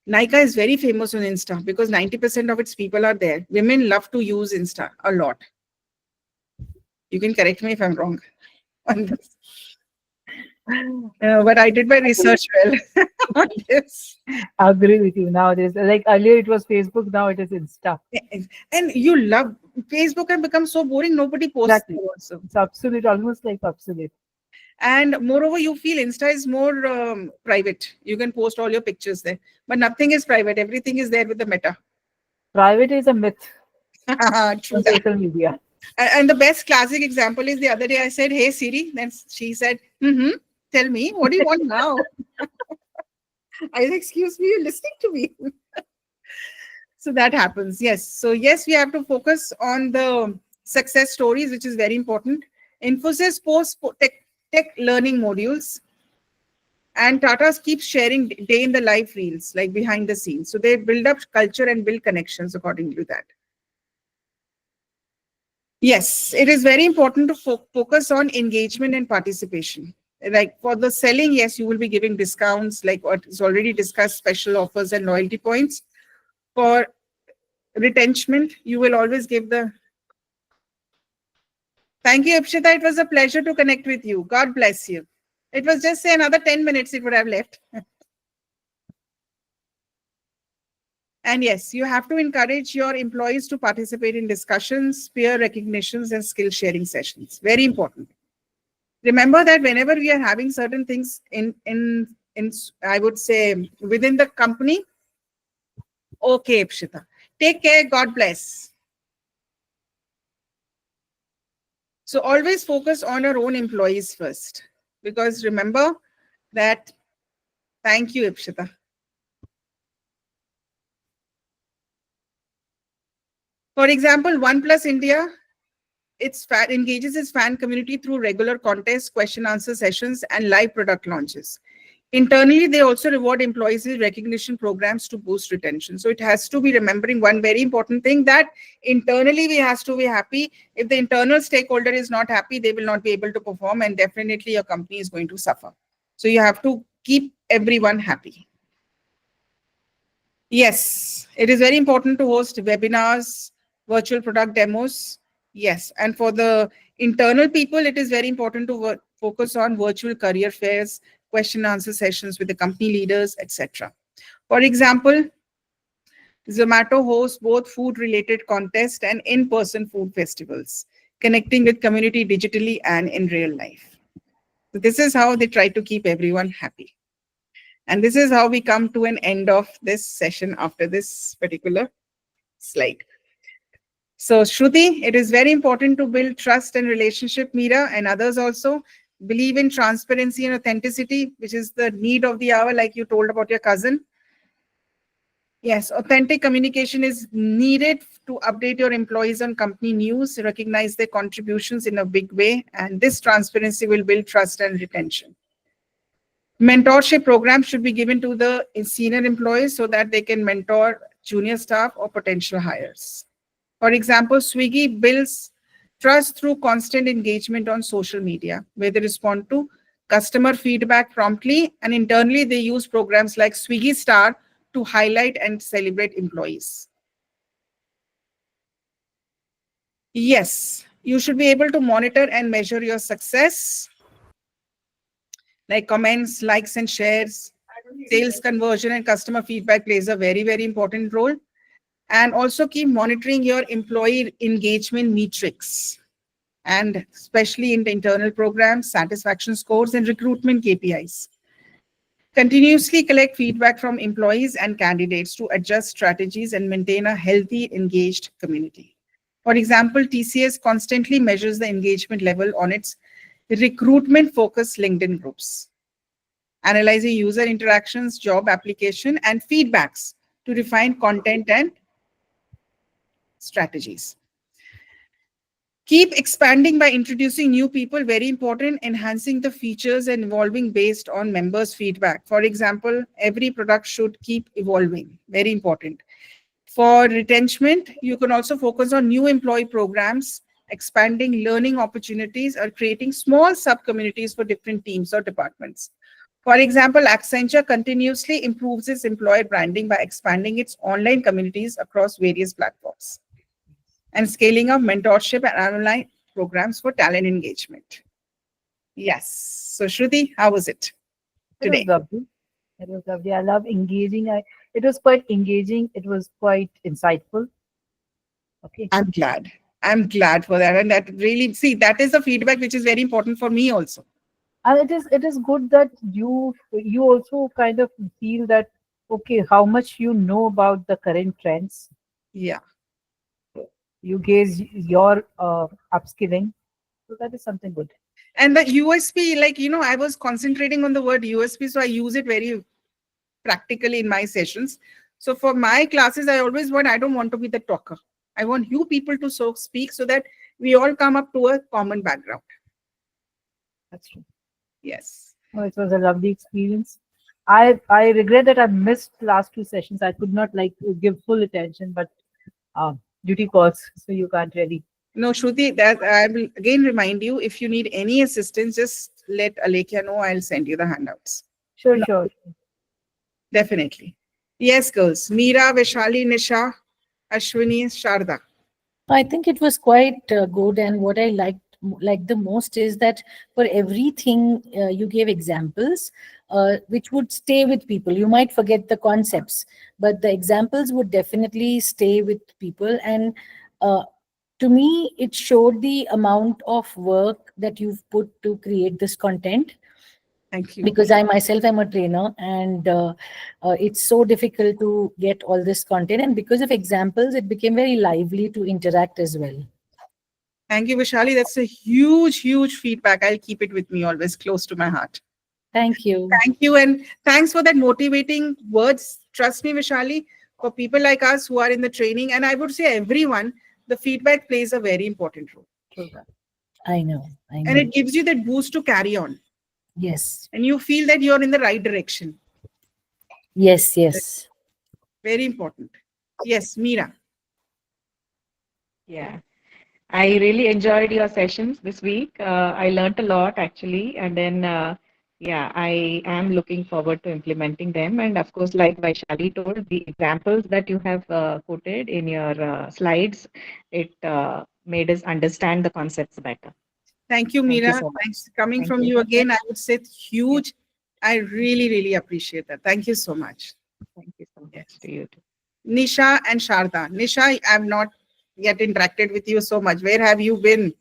Nykaa is very famous on Insta because 90% of its people are there. Women love to use Insta a lot. You can correct me if I'm wrong on this. But I did my research well on this. I agree with you. Nowadays, like earlier it was Facebook, now it is Insta. And you love Facebook and become so boring, nobody posts Exactly. there also. It's obsolete, almost like obsolete. And moreover, you feel Insta is more private. You can post all your pictures there, but nothing is private. Everything is there with the Meta. Private is a myth True on that. social media. And the best classic example is the other day I said, "Hey Siri," then she said, "Tell me, what do you want now?" I said, "Excuse me, you're listening to me." So that happens. Yes. So yes, we have to focus on the success stories, which is very important. Infosys posts tech learning modules, and Tata's keeps sharing day in the life reels, like behind the scenes. So they build up culture and build connections according to that. Yes, it is very important to focus on engagement and participation. Like for the selling, yes, you will be giving discounts, like what is already discussed, special offers and loyalty points. For retention, you will always give the. Thank you, Ipshita. It was a pleasure to connect with you. God bless you. It was just say another 10 minutes, it would have left. And yes, you have to encourage your employees to participate in discussions, peer recognitions, and skill sharing sessions. Very important. Remember that whenever we are having certain things in I would say within the company, okay, Ipshita. Take care. God bless. So always focus on your own employees first, because remember that. Thank you, Ipshita. For example, OnePlus India, engages its fan community through regular contests, question answer sessions, and live product launches. Internally, they also reward employees with recognition programs to boost retention. So it has to be remembering one very important thing, that internally we have to be happy. If the internal stakeholder is not happy, they will not be able to perform, and definitely your company is going to suffer. So you have to keep everyone happy. Yes, it is very important to host webinars, virtual product demos. Yes, and for the internal people, it is very important to focus on virtual career fairs, question answer sessions with the company leaders, etc. For example, Zomato hosts both food-related contests and in-person food festivals, connecting with community digitally and in real life. So this is how they try to keep everyone happy. And this is how we come to an end of this session after this particular slide. So Shruti, it is very important to build trust and relationship, Meera, and others also. Believe in transparency and authenticity, which is the need of the hour, like you told about your cousin. Yes, authentic communication is needed to update your employees on company news, recognize their contributions in a big way, and this transparency will build trust and retention. Mentorship programs should be given to the senior employees so that they can mentor junior staff or potential hires. For example, Swiggy builds trust through constant engagement on social media, where they respond to customer feedback promptly, and internally they use programs like Swiggy Star to highlight and celebrate employees. Yes, you should be able to monitor and measure your success, like comments, likes, and shares. Sales conversion and customer feedback plays a very, very important role. And also keep monitoring your employee engagement metrics, and especially in the internal programs, satisfaction scores, and recruitment KPIs. Continuously collect feedback from employees and candidates to adjust strategies and maintain a healthy, engaged community. For example, TCS constantly measures the engagement level on its recruitment-focused LinkedIn groups, analyzing user interactions, job application, and feedbacks to refine content and strategies. Keep expanding by introducing new people, very important, enhancing the features and evolving based on members' feedback. For example, every product should keep evolving, very important. For retention, you can also focus on new employee programs, expanding learning opportunities, or creating small sub-communities for different teams or departments. For example, Accenture continuously improves its employer branding by expanding its online communities across various platforms and scaling up mentorship and online programs for talent engagement. Yes. So Shruti, how was it It was today? lovely. It was lovely. I love engaging. It was quite engaging. It was quite insightful. Okay. I'm glad. I'm glad for that. And that really, see, that is the feedback which is very important for me also. And it is good that you also kind of feel that, okay, how much you know about the current trends. Yeah. You gauge your upskilling. So that is something good. And the USP, like, I was concentrating on the word USP, so I use it very practically in my sessions. So for my classes, I don't want to be the talker. I want you people to speak so that we all come up to a common background. That's true. Yes. Oh, it was a lovely experience. I regret that I missed last two sessions. I could not give full attention, but duty calls, so you can't really. No, Shruti, that I will again remind you, if you need any assistance, just let Alekhya know. I'll send you the handouts. Sure, No. sure. Definitely. Yes, girls. Meera, Vishali, Nisha, Ashwini, Sharda. I think it was quite good, and what I liked the most is that for everything you gave examples, which would stay with people. You might forget the concepts, but the examples would definitely stay with people. And to me, it showed the amount of work that you've put to create this content. Thank you. Because I myself am a trainer, and it's so difficult to get all this content. And because of examples, it became very lively to interact as well. Thank you, Vishali. That's a huge, huge feedback. I'll keep it with me always close to my heart. Thank you. Thank you. And thanks for that motivating words. Trust me, Vishali, for people like us who are in the training, and I would say everyone, the feedback plays a very important role. I know. And it gives you that boost to carry on. Yes. And you feel that you're in the right direction. Yes. Yes. Very important. Yes, Meera. Yeah. I really enjoyed your sessions this week. I learned a lot actually, and then yeah, I am looking forward to implementing them. And of course, like Vaishali told, the examples that you have quoted in your slides, it made us understand the concepts better. Thank you, Thank you Meera. so much. Thanks coming Thank from you. you again. I would say it's huge. I really, really appreciate that. Thank you so much. Thank you so much Yes. to you too. Nisha and Sharda. Nisha, I've not yet interacted with you so much. Where have you been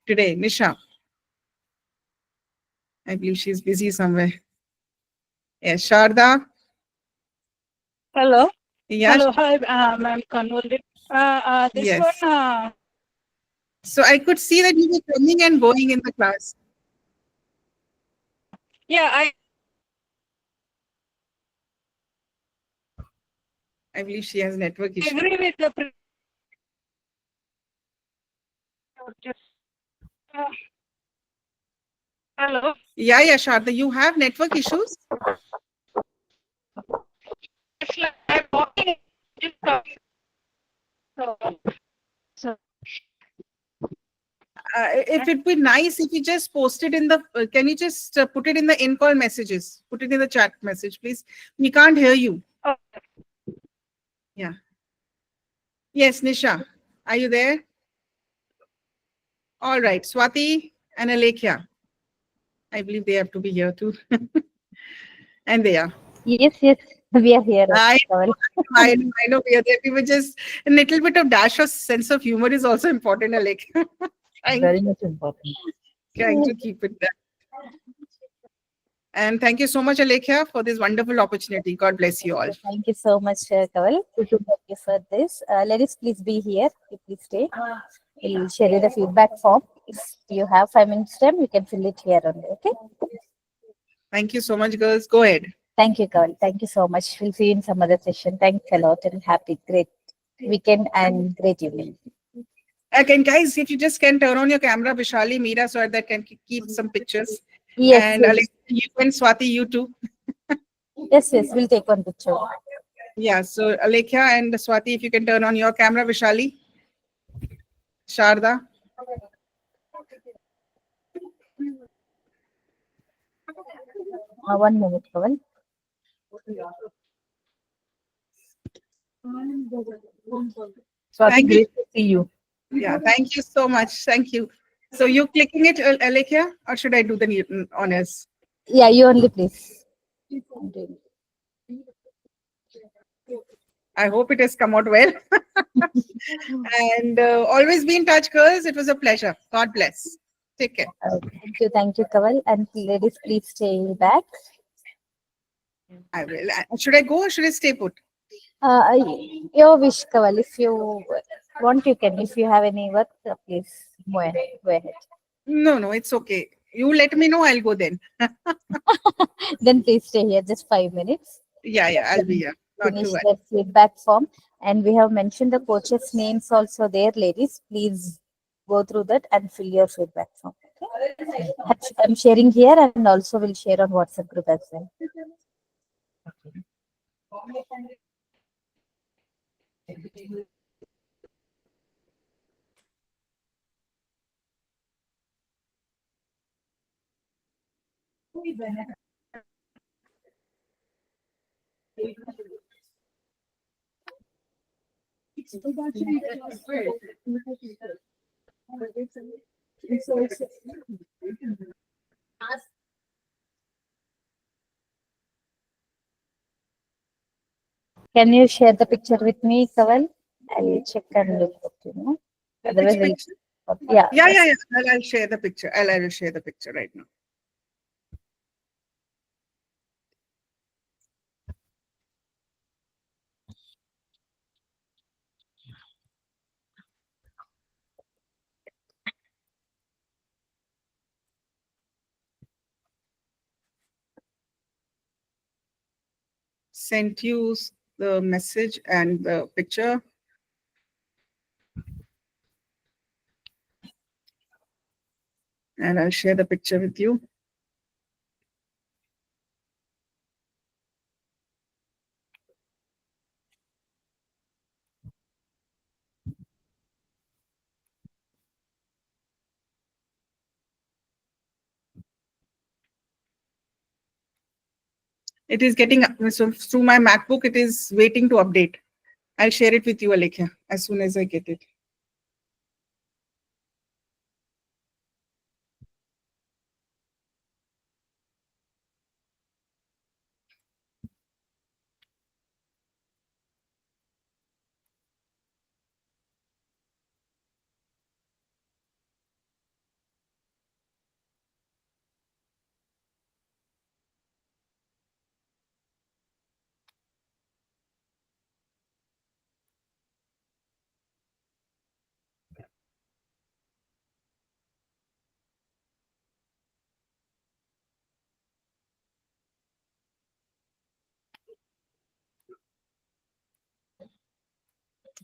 today, Nisha? I believe she's busy somewhere. Yes, Sharda. Hello. Yeah. Hello. Hi, I'm Kanwal. This Yes. one, So I could see that you were coming and going in the class. yeah, I believe she has network I issue. agree with the just, hello. Yeah, Sharda, you have network issues? It's like I'm walking. Just talking. So If it'd be nice if you just post it in the, can you just put it in the in-call messages? Put it in the chat message, please. We can't hear you. oh, Yeah. Yes, Nisha, are you there? All right, Swati and Alekhya. I believe they have to be here too. And they are. Yes, we are here. I Kawal. know we are there. We were just a little bit of dash of sense of humor is also important, Alekhya. Very much important. Trying to keep it there. And thank you so much, Alekhya, for this wonderful opportunity. God bless you all. Thank you so much, Kawal. Thank you for this. Ladies, please be here. Please stay. We'll share you the feedback form. If you have 5 minutes time, you can fill it here only. Okay. Thank you so much, girls. Go ahead. Thank you, Kawal. Thank you so much. We'll see you in some other session. Thanks a lot and great weekend and great evening. Again, guys, if you just can turn on your camera, Vishali, Meera, so that can keep some pictures. Yes, And yes, Alekhya, you and Swati, you too. yes, we'll take one picture. Yeah, so Alekhya and Swati, if you can turn on your camera, Vishali. Sharda. One minute, Kawal. Swati, Thank you. great to see you. Yeah, thank you so much. Thank you. So you clicking it, Alekhya, or should I do the honors? Yeah, you only please. I'm doing it. I hope it has come out well. And always be in touch, girls. It was a pleasure. God bless. Take care. Thank you, Kawal. And ladies, please stay back. I will. Should I go or should I stay put? Your wish, Kawal. If you want, you can. If you have any work, please go ahead. Go ahead. No, it's okay. You let me know. I'll go then. Then please stay here just 5 minutes. Yeah, I'll be here. Not Finish too bad. their feedback form, and we have mentioned the coaches' names also there, ladies. Please go through that and fill your feedback form. Okay? I'm sharing here and also will share on WhatsApp group as well. Can you share the picture with me, Kawal? I'll check and look at Otherwise, Which picture? yeah. Yeah. I'll share the picture. I will share the picture right now. Sent you the message and the picture. And I'll share the picture with you. It is getting, so through my MacBook, it is waiting to update. I'll share it with you, Alekhya, as soon as I get it.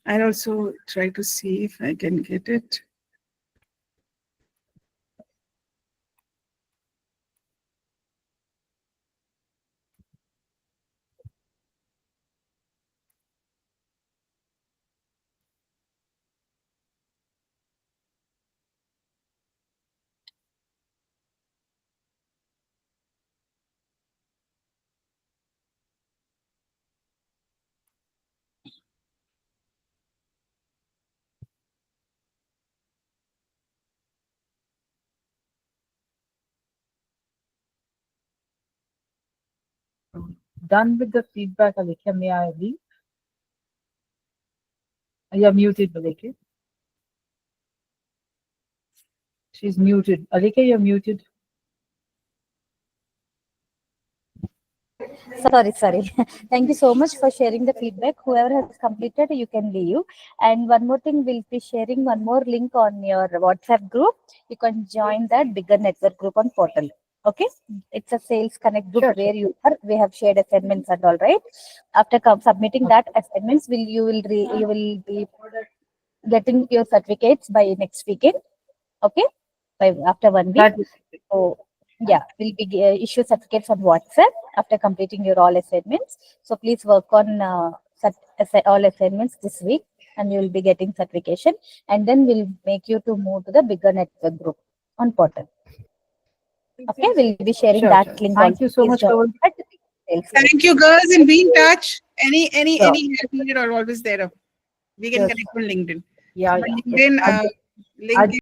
I'll also try to see if I can get it. Done with the feedback, Alekhya. May I leave? You're muted, Alekhya. She's muted. Alekhya, you're muted. Sorry. Thank you so much for sharing the feedback. Whoever has completed, you can leave. And one more thing, we'll be sharing one more link on your WhatsApp group. You can join that bigger network group on portal. Okay, it's a sales connect group where you are. We have shared assignments and all, right? After submitting that assignments, you will be getting your certificates by next weekend. Okay, after 1 week. So yeah, we'll be issue certificates on WhatsApp after completing your all assignments. So please work on all assignments this week, and you will be getting certification. And then we'll make you to move to the bigger network group on portal. Okay, we'll be sharing that link. Thank you so much, Kawal. Thank you, girls, and be in touch. Any help needed are always there. We can connect on LinkedIn. Yeah. LinkedIn.